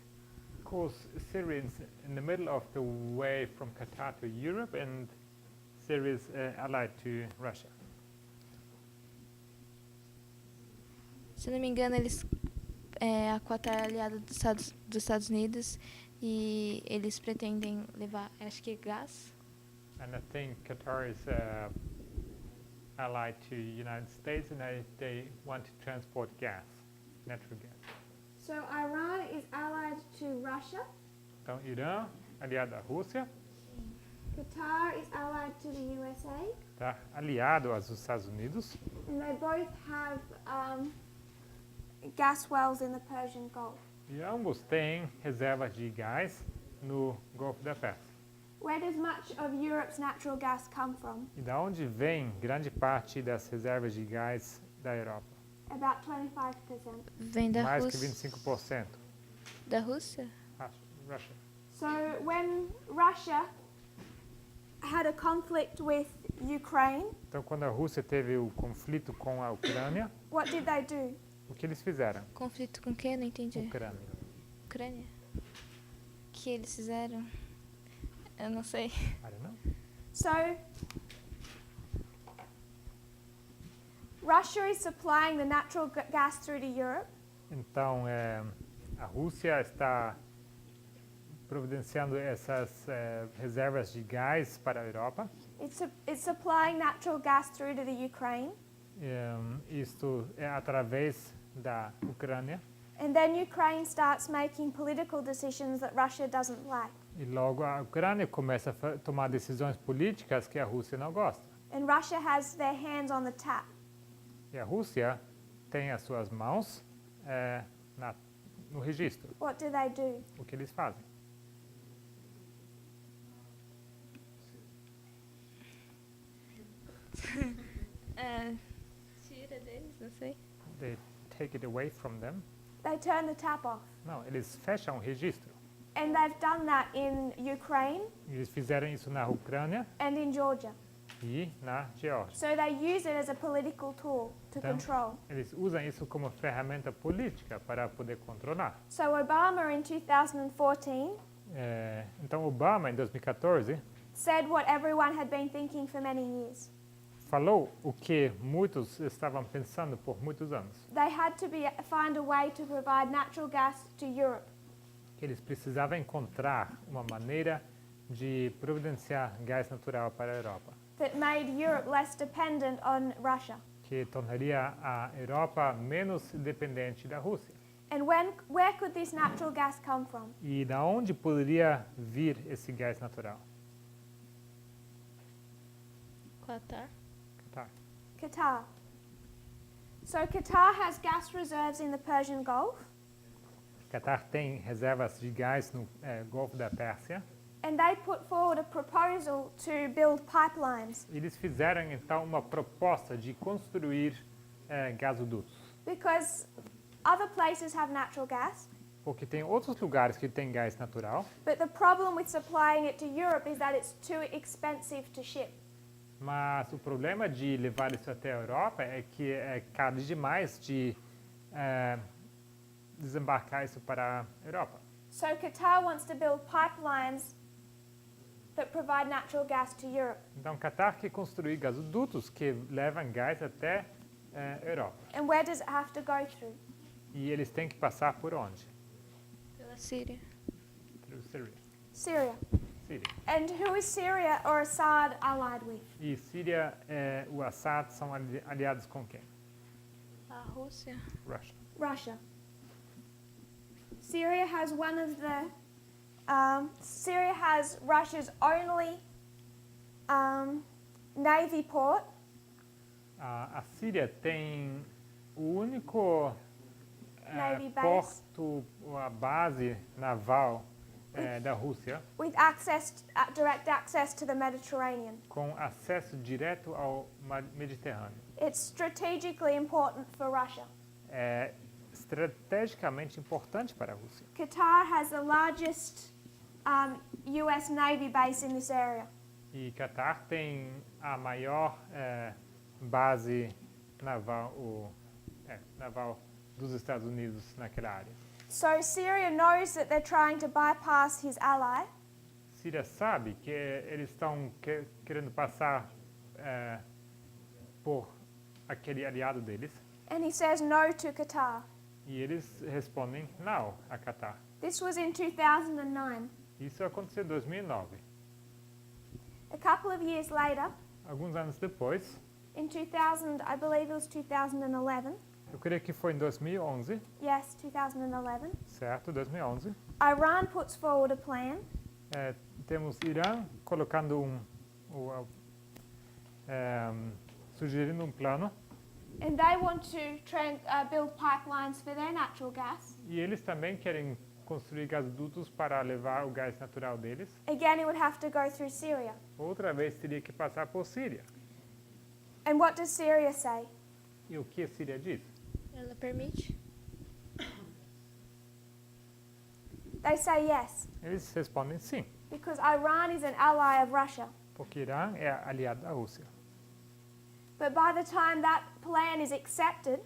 Because Syria is in the middle of the way from Qatar to Europe, and Syria is allied to Russia. Se não me engano, a Qatar é aliada dos Estados Unidos e eles pretendem levar, acho que gás. And I think Qatar is allied to the United States, and they want to transport gas, natural gas. So Iran is allied to Russia. Então, Irã, aliado à Rússia, Qatar is allied to the USA. está aliado aos Estados Unidos, And they both have gas wells in the Persian Gulf. e ambos têm reservas de gás no Golfo da Pérsia. Where does much of Europe's natural gas come from? E da onde vem grande parte das reservas de gás da Europa? About 25%. Vem da Mais que Rússia. 25%. Da Rússia? Russia. So when Russia had a conflict with Ukraine, Então, quando a Rússia teve o conflito com a Ucrânia, what did they do? o que eles fizeram? Conflito com quem? Não entendi. Ucrânia. Ucrânia? O que eles fizeram? Eu não sei. I don't know. So Russia is supplying the natural gas through to Europe. Então, a Rússia está providenciando essas reservas de gás para a Europa. It's supplying natural gas through to the Ukraine. Isto é através da Ucrânia. And then Ukraine starts making political decisions that Russia doesn't like. E logo a Ucrânia começa a tomar decisões políticas que a Rússia não gosta. And Russia has their hands on the tap. E a Rússia tem as suas mãos no registro. What do? O que eles fazem? Tira deles, não sei. They take it away from them. They turn the tap off. Não, eles fecham o registro. And they've done that in Ukraine Eles fizeram isso na Ucrânia and in Georgia. e na Geórgia. So they use it as a political tool to Então, control. eles usam isso como ferramenta política para poder controlar. So Obama in 2014 Então, Obama, em 2014, said what everyone had been thinking for many years. falou o que muitos estavam pensando por muitos anos. They had to find a way to provide natural gas to Europe. Que eles precisavam encontrar uma maneira de providenciar gás natural para a Europa, That made Europe less dependent on Russia. que tornaria a Europa menos dependente da Rússia. And where could this natural gas come from? E da onde poderia vir esse gás natural? Qatar. Tá. Qatar. So Qatar has gas reserves in the Persian Gulf, Qatar tem reservas de gás no Golfo da Pérsia. and they put forward a proposal to build pipelines Eles fizeram então uma proposta de construir gasodutos, because other places have natural gas, porque tem outros lugares que têm gás natural, but the problem with supplying it to Europe is that it's too expensive to ship. mas o problema de levar isso até a Europa é que é caro demais de desembarcar isso para a Europa. So Qatar wants to build pipelines that provide natural gas to Europe. Então, Qatar quer construir gasodutos que levam gás até a Europa. And where does it have to go through? E eles têm que passar por onde? Pela Síria. Through Syria. Syria. Síria. And who is Syria or Assad allied with? E Síria e o Assad são aliados com quem? A Rússia. Russia. Russia. Syria has one of the Syria has Russia's only navy port, A Síria tem o único Navy base. porto, a base naval da Rússia with direct access to the Mediterranean. com acesso direto ao Mediterrâneo. It's strategically important for Russia. É estrategicamente importante para a Rússia. Qatar has the largest US Navy base in this area. E Qatar tem a maior base naval, naval dos Estados Unidos naquela área. So Syria knows that they're trying to bypass his ally, Síria sabe que eles estão querendo passar por aquele aliado deles and he says no to Qatar. e eles respondem não a Qatar. This was in 2009. Isso aconteceu em 2009. A couple of years later, Alguns anos depois, in 2000, I believe it was 2011. eu creio que foi em 2011, Yes, 2011. certo? 2011. Iran puts forward a plan Temos Irã colocando sugerindo um plano and they want to build pipelines for their natural gas. e eles também querem construir gasodutos para levar o gás natural deles. Again, it would have to go through Syria. Outra vez teria que passar por Síria. And what does Syria say? E o que a Síria diz? Ela permite? They say yes, Eles respondem sim, because Iran is an ally of Russia. porque Irã é aliado da Rússia. But by the time that plan is accepted,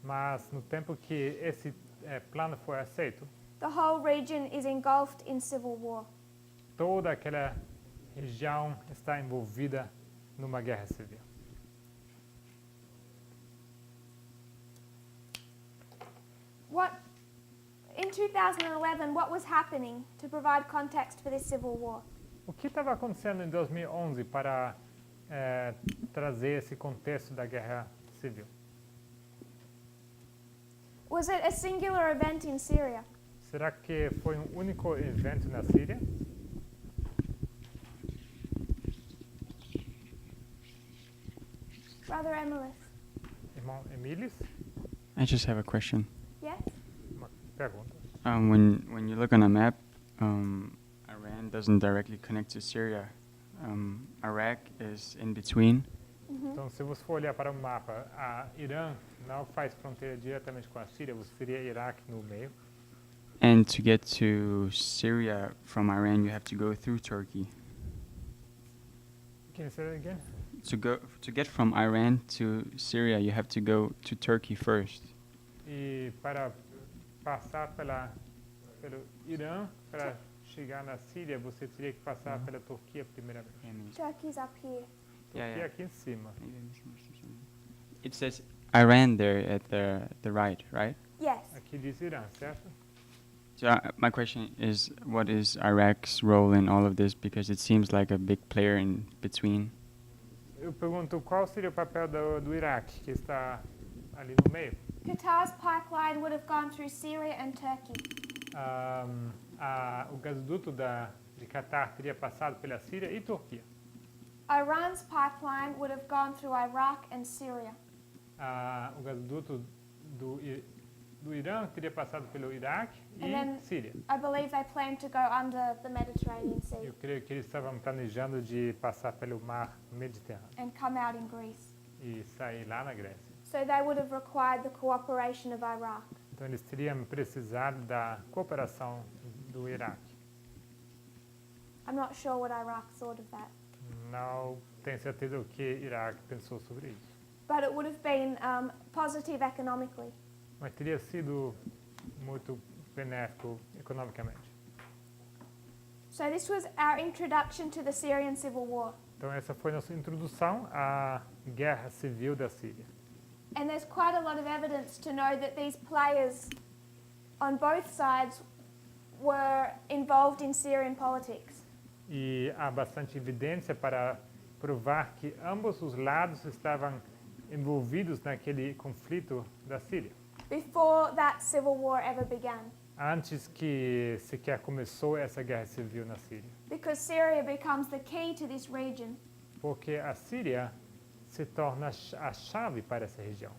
Mas no tempo que esse plano foi aceito, the whole region is engulfed in civil war. toda aquela região está envolvida numa guerra civil. In 2011, what was happening to provide context for this civil war? O que estava acontecendo em 2011 para trazer esse contexto da guerra civil? Was it a singular event in Syria? Será que foi um único evento na Síria? Brother Emilus? Irmão Emílios? I just have a question. Yes? Uma pergunta. When you look on a map, Iran doesn't directly connect to Syria. Iraq is in between. Então, se você for olhar para o mapa, a Irã não faz fronteira diretamente com a Síria, você teria Iraque no meio. And to get to Syria from Iran, you have to go through Turkey. Can you say that again? To get from Iran to Syria, you have to go to Turkey first. E para passar pelo Irã, para chegar na Síria, você teria que passar pela Turquia primeiramente. Turkey's up here. Turquia aqui em cima. It says Iran there at the right, right? Yes. Aqui diz Irã, certo? So my question is, what is Iraq's role in all of this? Because it seems like a big player in between. Eu pergunto qual seria o papel do Iraque, que está ali no meio. Qatar's pipeline would have gone through Syria and Turkey. O gasoduto de Qatar teria passado pela Síria e Turquia. Iran's pipeline would have gone through Iraq and Syria. O gasoduto do Irã teria passado pelo Iraque And e then Síria. I believe they planned to go under the Mediterranean Sea Eu creio que eles estavam planejando de passar pelo mar Mediterrâneo and come out in Greece. e sair lá na Grécia. So they would have required the cooperation of Iraq. Então eles teriam precisado da cooperação do Iraque. I'm not sure what Iraq thought of that. Não tenho certeza o que Iraque pensou sobre isso. But it would have been positive economically. Mas teria sido muito benéfico economicamente. So this was our introduction to the Syrian Civil War. Então essa foi nossa introdução à guerra civil da Síria. And there's quite a lot of evidence to know that these players on both sides were involved in Syrian politics. E há bastante evidência para provar que ambos os lados estavam envolvidos naquele conflito da Síria. Before that civil war ever began. Antes que sequer começou essa guerra civil na Síria. Because Syria becomes the key to this region. Porque a Síria se torna a chave para essa região.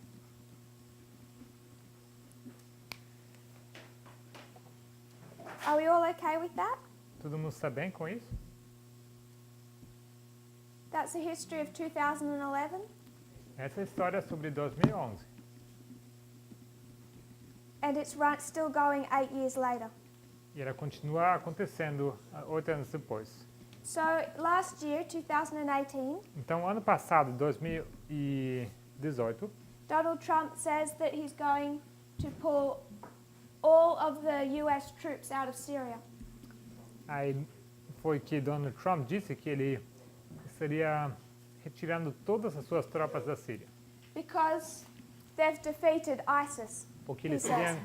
Are we all okay with that? Todo mundo está bem com isso? That's the history of 2011. Essa é a história sobre 2011. And it's still going 8 years later. E ela continua acontecendo 8 anos depois. So last year, 2018, Então, ano passado, 2018, Donald Trump says that he's going to pull all of the US troops out of Syria. aí foi que Donald Trump disse que ele estaria retirando todas as suas tropas da Síria. Because they've defeated ISIS. Porque he eles says.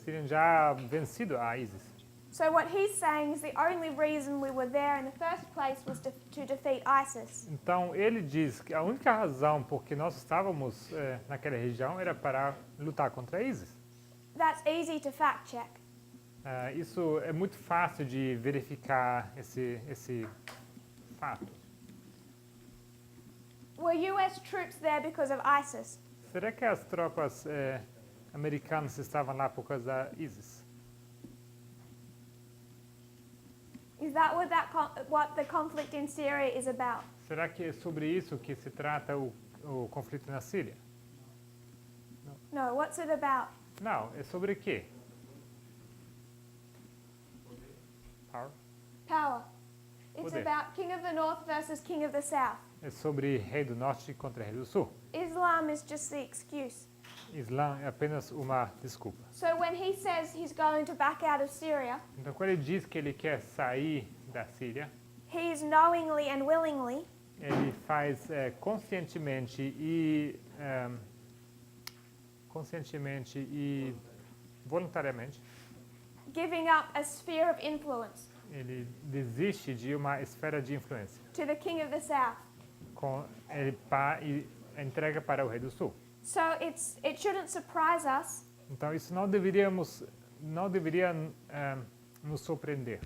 teriam já vencido a ISIS. So what he's saying is the only reason we were there in the first place was to defeat ISIS. Então, ele diz que a única razão por que nós estávamos naquela região era para lutar contra a ISIS. That's easy to fact check. Isso é muito fácil de verificar esse fato. Were US troops there because of ISIS? Será que as tropas americanas estavam lá por causa da ISIS? Is that what the conflict in Syria is about? Será que é sobre isso que se trata o conflito na Síria? No, what's it about? Não, é sobre quê? Power. Power. It's Poder. about King of the North versus King of the South. É sobre rei do norte contra rei do sul. Islam is just the excuse. Islã é apenas uma desculpa. So when he says he's going to back out of Syria, Então, quando ele diz que ele quer sair da Síria, he's knowingly and willingly ele faz conscientemente e voluntariamente. giving up a sphere of influence Ele desiste de uma esfera de influência to the King of the South. e entrega para o rei do sul. So it shouldn't surprise us Então isso não deveria nos surpreender,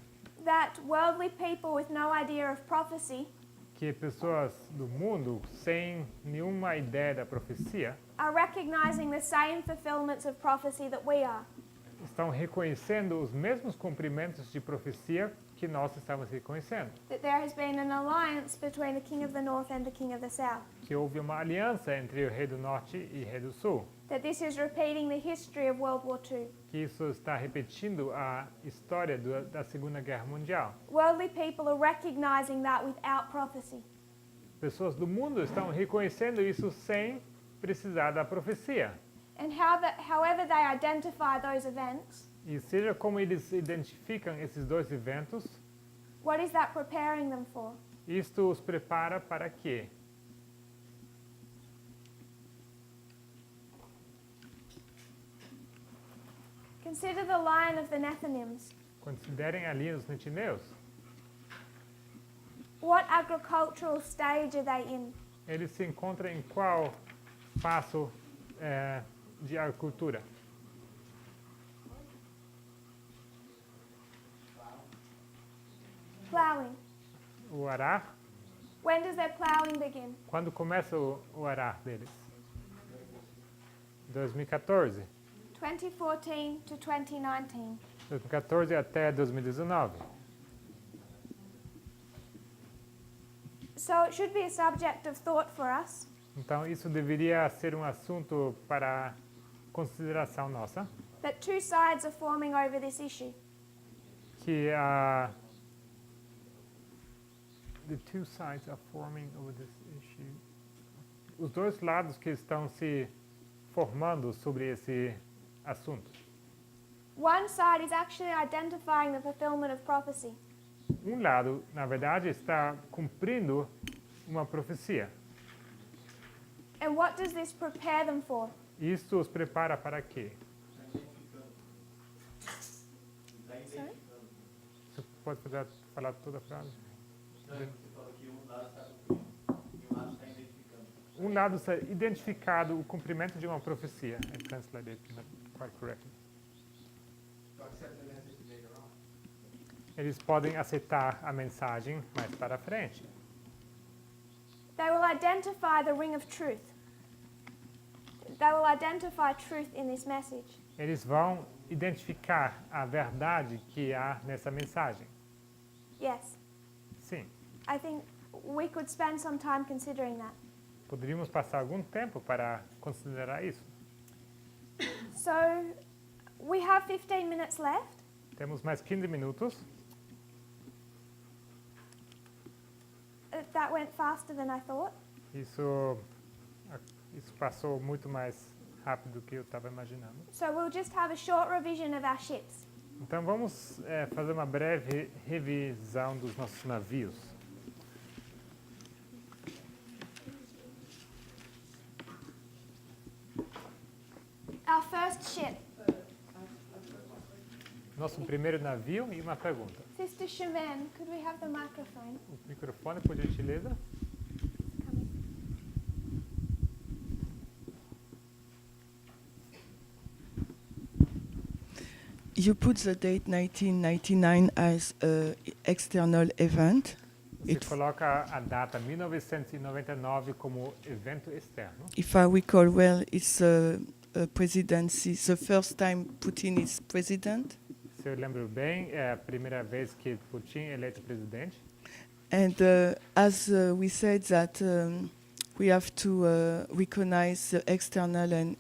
that worldly people with no idea of prophecy que pessoas do mundo sem nenhuma ideia da profecia are recognizing the same fulfillments of prophecy that we are. estão reconhecendo os mesmos cumprimentos de profecia que nós estamos reconhecendo. That there has been an alliance between the king of the north and the king of the south. Que houve uma aliança entre o rei do norte e o rei do sul. That this is repeating the history of World War II. Que isso está repetindo a história da Segunda Guerra Mundial. Worldly people are recognizing that without prophecy. Pessoas do mundo estão reconhecendo isso sem precisar da profecia. And however they identify those events, E seja como eles identificam esses dois eventos, what is that preparing them for? isto os prepara para quê? Consider the line of the Nethinims. Considerem ali os netineus. What agricultural stage are they in? Eles se encontram em qual passo de agricultura? Plowing. O arar? When does their plowing begin? Quando começa o arar deles? 2014. 2014 to 2019. 2014 até 2019. So it should be a subject of thought for us. Então isso deveria ser um assunto para consideração nossa, That two sides are forming over this issue. que the two sides are forming over this issue. Os dois lados que estão se formando sobre esse assunto. One side is actually identifying the fulfillment of prophecy. Um lado, na verdade, está cumprindo uma profecia. And what does this prepare them for? Isto os prepara para quê? Sorry? Você pode falar toda a frase? Um lado está identificado o cumprimento de uma profecia. I translated it not quite correctly. Eles podem aceitar a mensagem mais para frente. They will identify the ring of truth. They will identify truth in this message. Eles vão identificar a verdade que há nessa mensagem. Yes. Sim. I think we could spend some time considering that. Poderíamos passar algum tempo para considerar isso. So, we have 15 minutes left. Temos mais 15 minutos. That went faster than I thought. Isso passou muito mais rápido do que eu estava imaginando. So we'll just have a short revision of our ships. Então vamos fazer uma breve revisão dos nossos navios. Our first ship. Nosso primeiro navio e uma pergunta. Sister Shaman, could we have the microphone? O microfone, por gentileza. You put the date 1999 as an external event. Você coloca a data 1999 como evento externo. If I recall well, it's a presidency, the first time Putin is president. Se eu lembro bem, é a primeira vez que Putin é eleito presidente. And as we said that we have to recognize the external and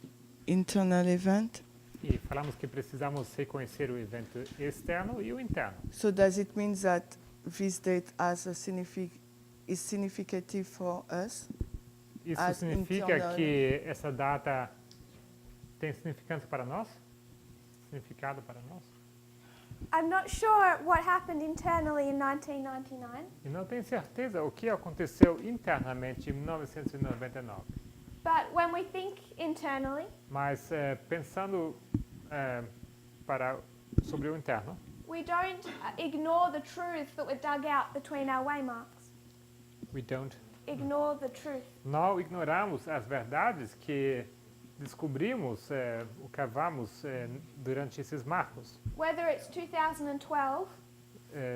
internal event. E falamos que precisamos reconhecer o evento externo e o interno. So does it mean that this date has a is significative for us? Isso as significa internal? que essa data tem significância para nós? Significado para nós? I'm not sure what happened internally in 1999, E não tenho certeza o que aconteceu internamente em 1999. but when we think internally, Mas pensando sobre o interno, we don't ignore the truth that were dug out between our waymarks. we don't ignore the truth. Não ignoramos as verdades que descobrimos, ou cavamos durante esses marcos. Whether it's 2012,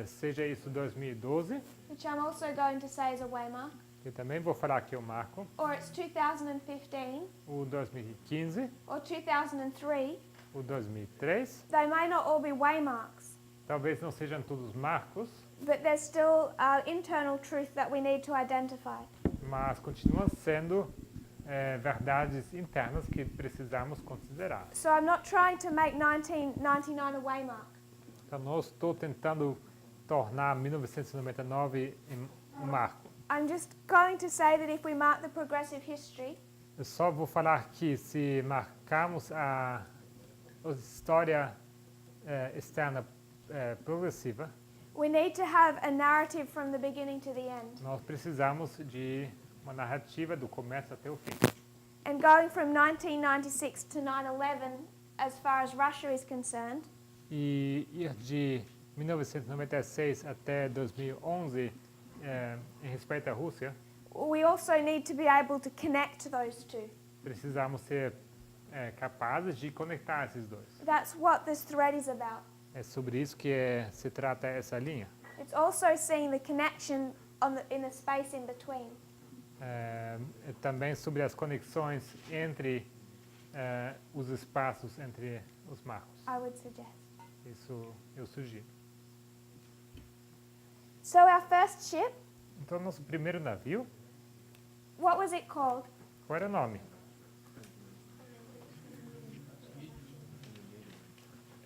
Seja isso 2012, which I'm also going to say is a waymark, que também vou falar que é o marco, or it's 2015, o 2015, or 2003, o 2003. they may not all be waymarks, Talvez não sejam todos marcos, but there's still internal truth that we need to identify. mas continuam sendo verdades internas que precisamos considerar. So I'm not trying to make 1999 a waymark. Então, não estou tentando tornar 1999 um marco. I'm just going to say that if we mark the progressive history, Eu só vou falar que se marcarmos a história externa progressiva, we need to have a narrative from the beginning to the end. nós precisamos de uma narrativa do começo até o fim. And going from 1996 to 9/11, as far as Russia is concerned, E ir de 1996 até 2011 em respeito à Rússia, we also need to be able to connect those two. precisamos ser capazes de conectar esses dois. That's what this thread is about. É sobre isso que se trata essa linha. It's also seeing the connection in the space in between. É também sobre as conexões entre os espaços entre os marcos. I would suggest. Isso eu sugiro. So our first ship, Então, nosso primeiro navio, what was it called? qual era o nome?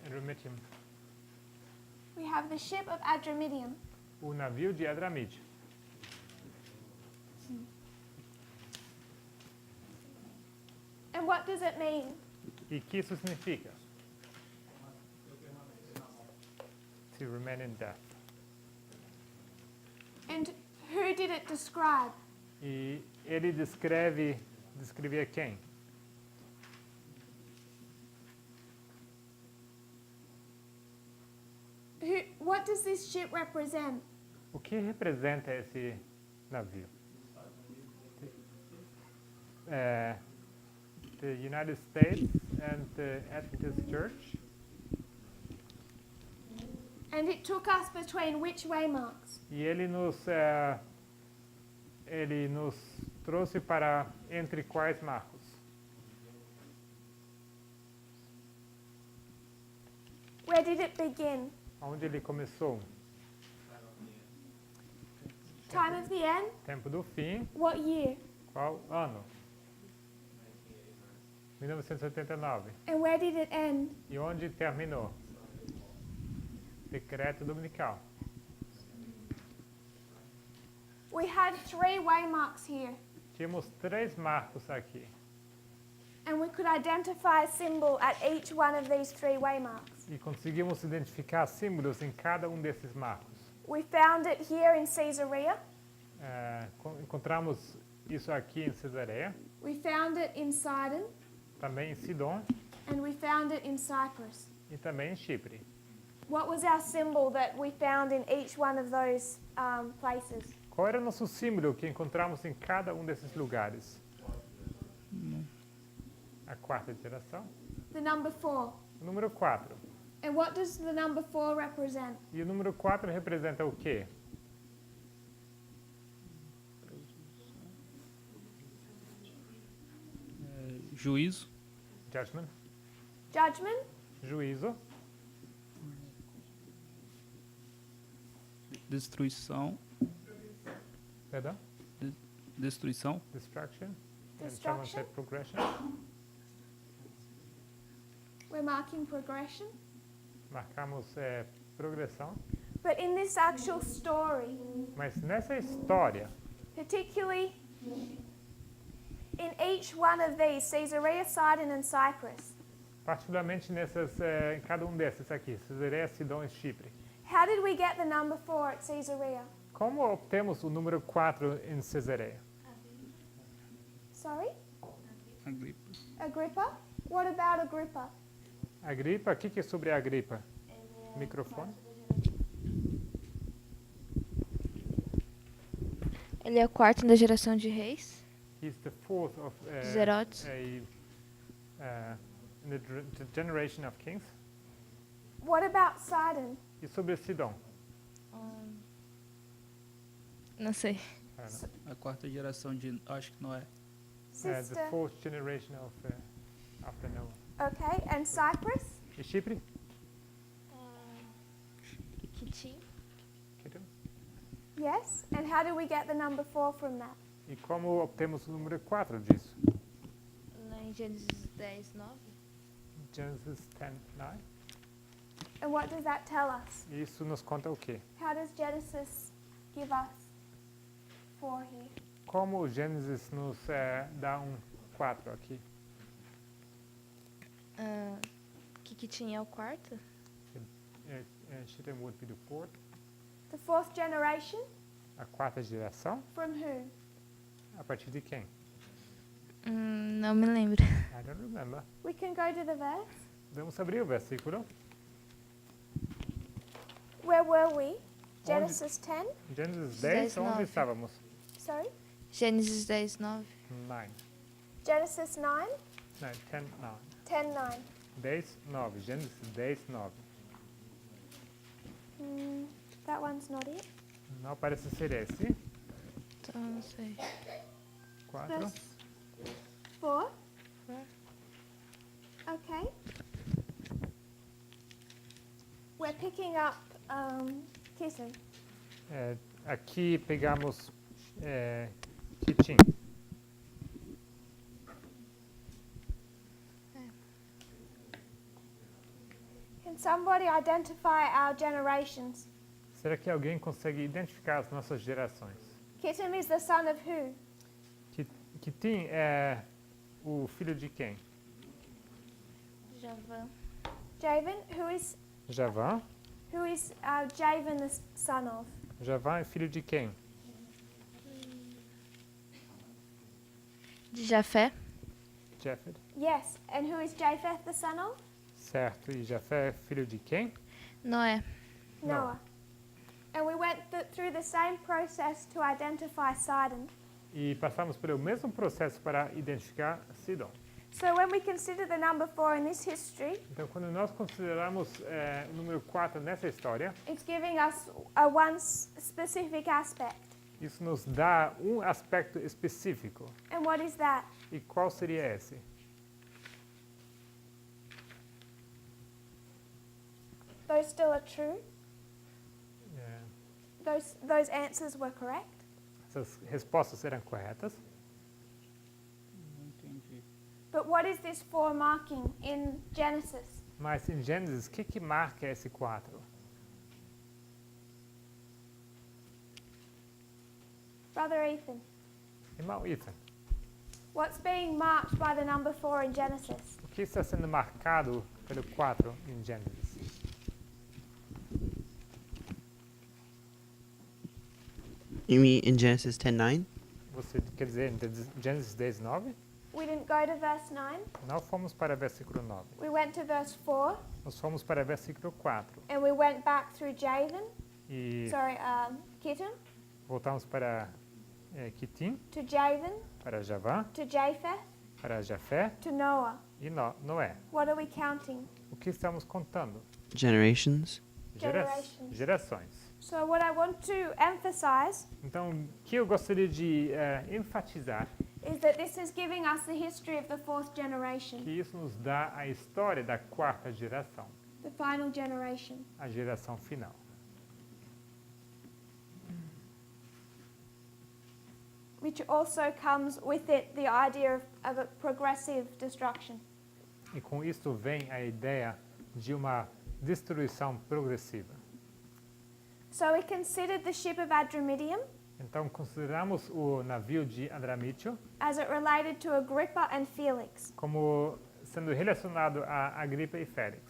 Adramyttium. We have the ship of Adramyttium. O navio de Adramide. And what does it mean? E que isso significa? To remain in death. And who did it describe? E ele descrevia quem? What does this ship represent? O que representa esse navio? The United States and the Adventist Church. And it took us between which waymarks? E ele nos trouxe para entre quais marcos? Where did it begin? Onde ele começou? Time of the end? Tempo do fim. What year? Qual ano? 1989. And where did it end? E onde terminou? Decreto dominical. We had 3 waymarks here, Tínhamos 3 marcos aqui. and we could identify a symbol at each one of these 3 waymarks. E conseguimos identificar símbolos em cada desses marcos. We found it here in Caesarea. Encontramos isso aqui em Cesareia, We found it in Sidon, também em Sidon and we found it in Cyprus. e também em Chipre. What was our symbol that we found in each one of those places? Qual era o nosso símbolo que encontramos em cada desses lugares? A quarta geração. The number 4. O número 4. And what does the number 4 represent? E o número 4 representa o quê? Juízo, Judgment. Judgment, Juízo. destruição, Perdão? destruição, Destruction. And Destruction. someone said progression. we're marking progression. Marcamos progressão. But in this actual story, Mas nessa história, particularly in each one of these, Caesarea, Sidon, and Cyprus, particularmente em cada desses aqui, Cesareia, Sidon e Chipre. how did we get the number 4 at Caesarea? Como obtemos o número 4 em Cesareia? Sorry? Agripa, Agrippa? What about Agrippa? Agripa, o que é sobre a Agripa? Ele é o quarto da geração de reis, He's the fourth of dos Herodes. in the generation of kings. What about Sidon? E sobre Sidom? Não sei. I don't know. A quarta geração de, acho que Noé. The Sister. fourth generation of after Noah. Okay, and Cyprus? E Chipre? Kitim. Kitim? Yes. And how do we get the number 4 from that? E como obtemos o número 4 disso? Lá em Gênesis 10, 9. Genesis 10, 9. And what does that tell us? Isso nos conta o quê? How does Genesis give us 4 here? Como o Gênesis nos dá 4 aqui? Que Kitim é o quarto? Chittim would be the fourth. The 4th generation? A quarta geração? From who? A partir de quem? Não me lembro. I don't remember. We can go to the verse. Vamos abrir o versículo. Where were we? Genesis 10? Gênesis 10, 10, onde 9. estávamos? Sorry? Gênesis 10, 9. 9. Genesis 9? 9, 10, 9. 10, 9. 10, 9. Gênesis 10, 9. That one's not it. Não parece ser esse. Então, não sei. 4. Verse 4? Okay. We're picking up Kitim. Aqui pegamos Kitim. Can somebody identify our generations? Será que alguém consegue identificar as nossas gerações? Kitim is the son of who? Kitim é o filho de quem? Javã. Javan. Who is Javã. Javan the son of? Javã é filho de quem? De Jafé. Japhet. Yes. And who is Japheth the son of? Certo. E Jafé é filho de quem? Noé. Noah. And we went through the same process to identify Sidon. E passamos pelo mesmo processo para identificar Sidom. So when we consider the number 4 in this history, Então, quando nós consideramos o número 4 nessa história, it's giving us a one specific aspect. isso nos dá um aspecto específico. And what is that? E qual seria esse? Those still are true? É, Those answers were correct? essas respostas eram corretas. Não entendi. But what is this 4 marking in Genesis? Mas em Gênesis, o que marca esse 4? Brother Ethan, Irmão Ethan, what's being marked by the number 4 in Genesis? o que está sendo marcado pelo 4 em Gênesis? You mean in Genesis 10:9? Você quer dizer em Gênesis 10, 9? We didn't go to verse 9. Não fomos para versículo 9. We went to verse 4, Nós fomos para versículo 4. and we went back through Javan. E Kitim, voltamos para Kitim, to Javan, para Javã, to Japheth, para Jafé to Noah. e Noé. What are we counting? O que estamos contando? Generations. Generations. Gerações. So what I want to emphasize Então, o que eu gostaria de enfatizar is that this is giving us the history of the 4th generation, que isso nos dá a história da quarta geração, the final generation. a geração final. Which also comes with it the idea of a progressive destruction. E com isso vem a ideia de uma destruição progressiva. So we considered the ship of Adramyttium Então, consideramos o navio de Adramítio as it related to Agrippa and Felix, como sendo relacionado a Agripa e Félix,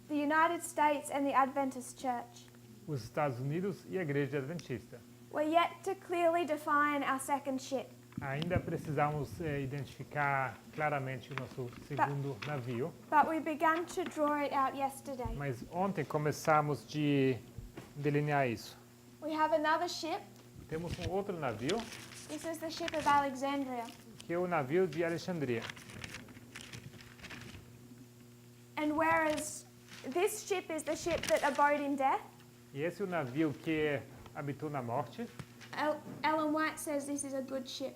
the United States and the Adventist Church. os Estados Unidos e a Igreja Adventista. We're yet to clearly define our second ship, Ainda precisamos identificar claramente o nosso segundo navio, but we began to draw it out yesterday. mas ontem começamos de delinear isso. We have another ship Temos um outro navio, This is the ship of Alexandria. que é o navio de Alexandria. And whereas this ship is the ship that abode in death, E esse é o navio que habitou na morte. Ellen White says this is a good ship.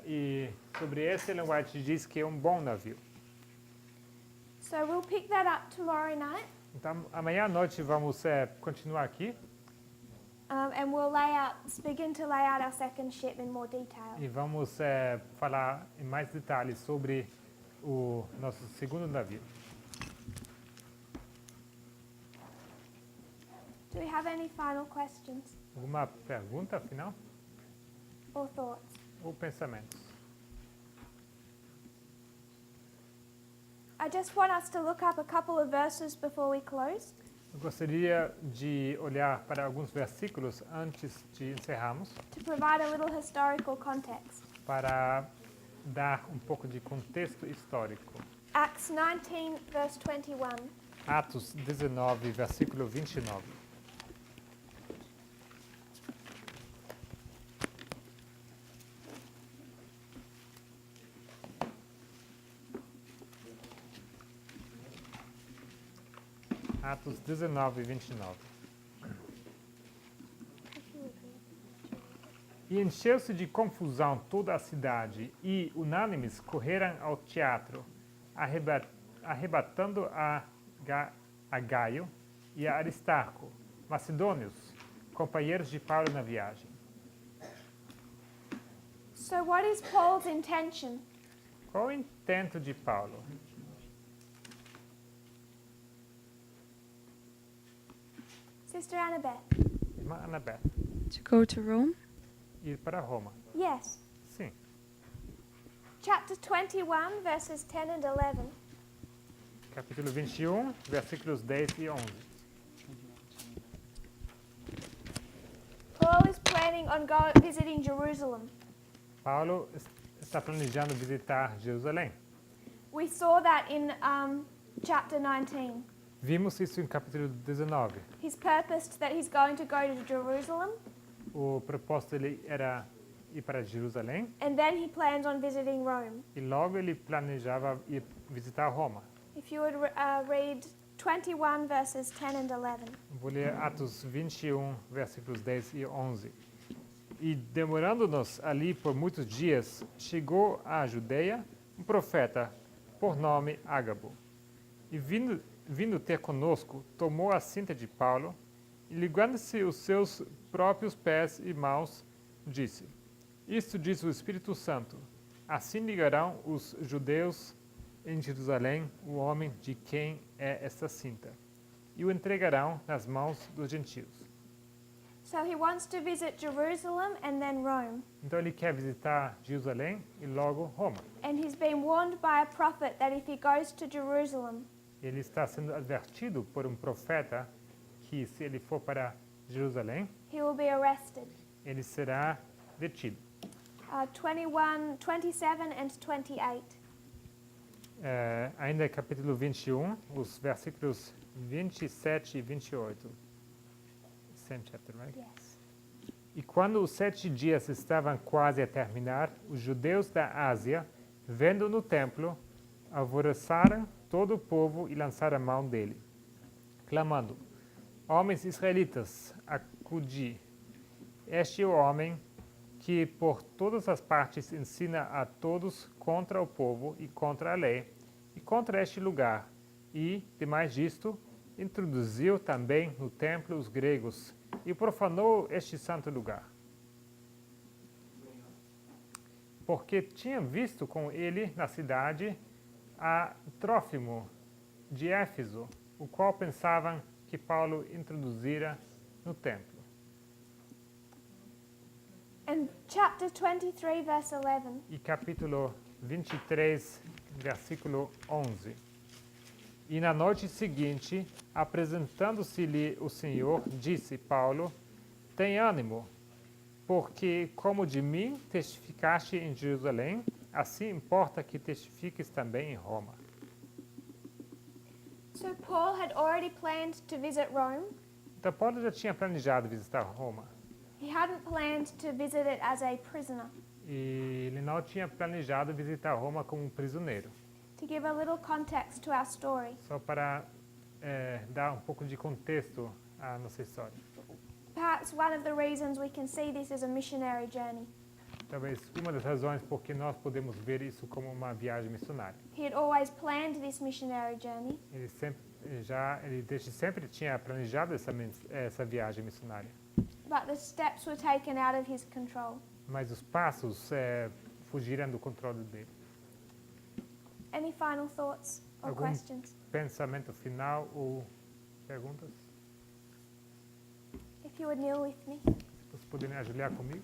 E sobre esse, Ellen White diz que é um bom navio. So we'll pick that up tomorrow night, Então, amanhã à noite vamos continuar aqui and we'll begin to lay out our second ship in more detail. e vamos falar em mais detalhes sobre o nosso segundo navio. Do we have any final questions Alguma pergunta final or thoughts? ou pensamentos? I just want us to look up a couple of verses before we close. Eu gostaria de olhar para alguns versículos antes de encerrarmos To provide a little historical context. para dar um pouco de contexto histórico. Acts 19, verse 21. Atos 19, versículo 29. Atos 19, 29. E encheu-se de confusão toda a cidade, e, unânimes, correram ao teatro, arrebatando a Gaio e a Aristarco, macedônios, companheiros de Paulo na viagem. So what is Paul's intention? Qual o intento de Paulo? Sister Annabeth. Irmã Annabeth, To go to Rome? ir para Roma. Yes. Sim. Chapter 21, verses 10 and 11. Capítulo 21, versículos 10 e 11. Paul is planning on visiting Jerusalem. Paulo está planejando visitar Jerusalém. We saw that in chapter 19. Vimos isso em capítulo 19. He's purposed that he's going to go to Jerusalem, O propósito dele era ir para Jerusalém and then he plans on visiting Rome. e logo ele planejava ir visitar Roma. If you would read 21 verses 10 and 11. Vou ler Atos 21, versículos 10 e 11. E demorando-nos ali por muitos dias, chegou à Judeia um profeta, por nome Ágabo. E vindo ter conosco, tomou a cinta de Paulo e, ligando-se os seus próprios pés e mãos, disse: Isto diz o Espírito Santo: assim ligarão os judeus em Jerusalém o homem de quem é esta cinta, e o entregarão nas mãos dos gentios. So he wants to visit Jerusalem and then Rome. Então ele quer visitar Jerusalém e logo Roma. And he's been warned by a prophet that if he goes to Jerusalem, Ele está sendo advertido por um profeta que, se ele for para Jerusalém, he will be arrested. ele será detido. 21, 27 and 28. Ainda capítulo 21, os versículos 27 e 28. Same chapter, right? Yes. E quando os 7 dias estavam quase a terminar, os judeus da Ásia, vendo no templo, alvoroçaram todo o povo e lançaram a mão dele, clamando: Homens israelitas, acudi. Este é o homem que por todas as partes ensina a todos contra o povo e contra a lei, e contra este lugar, e, demais disto, introduziu também no templo os gregos, e profanou este santo lugar. Porque tinha visto com ele na cidade a Trófimo de Éfeso, o qual pensavam que Paulo introduzira no templo. And chapter 23, verse 11. E capítulo 23, versículo 11. E na noite seguinte, apresentando-se-lhe o Senhor, disse Paulo: Tem ânimo, porque como de mim testificaste em Jerusalém, assim importa que testifiques também em Roma. So Paul had already planned to visit Rome. Então Paulo já tinha planejado visitar Roma. He hadn't planned to visit it as a prisoner. E ele não tinha planejado visitar Roma como um prisioneiro. To give a little context to our story, Só para dar um pouco de contexto à nossa história. perhaps one of the reasons we can see this as a missionary journey. Talvez uma das razões por que nós podemos ver isso como uma viagem missionária. He had always planned this missionary journey, Ele desde sempre tinha planejado essa viagem missionária. but the steps were taken out of his control. Mas os passos fugiram do controle dele. Any final thoughts or Algum questions? pensamento final ou perguntas? If you would kneel with me. Vocês poderiam ajoelhar comigo?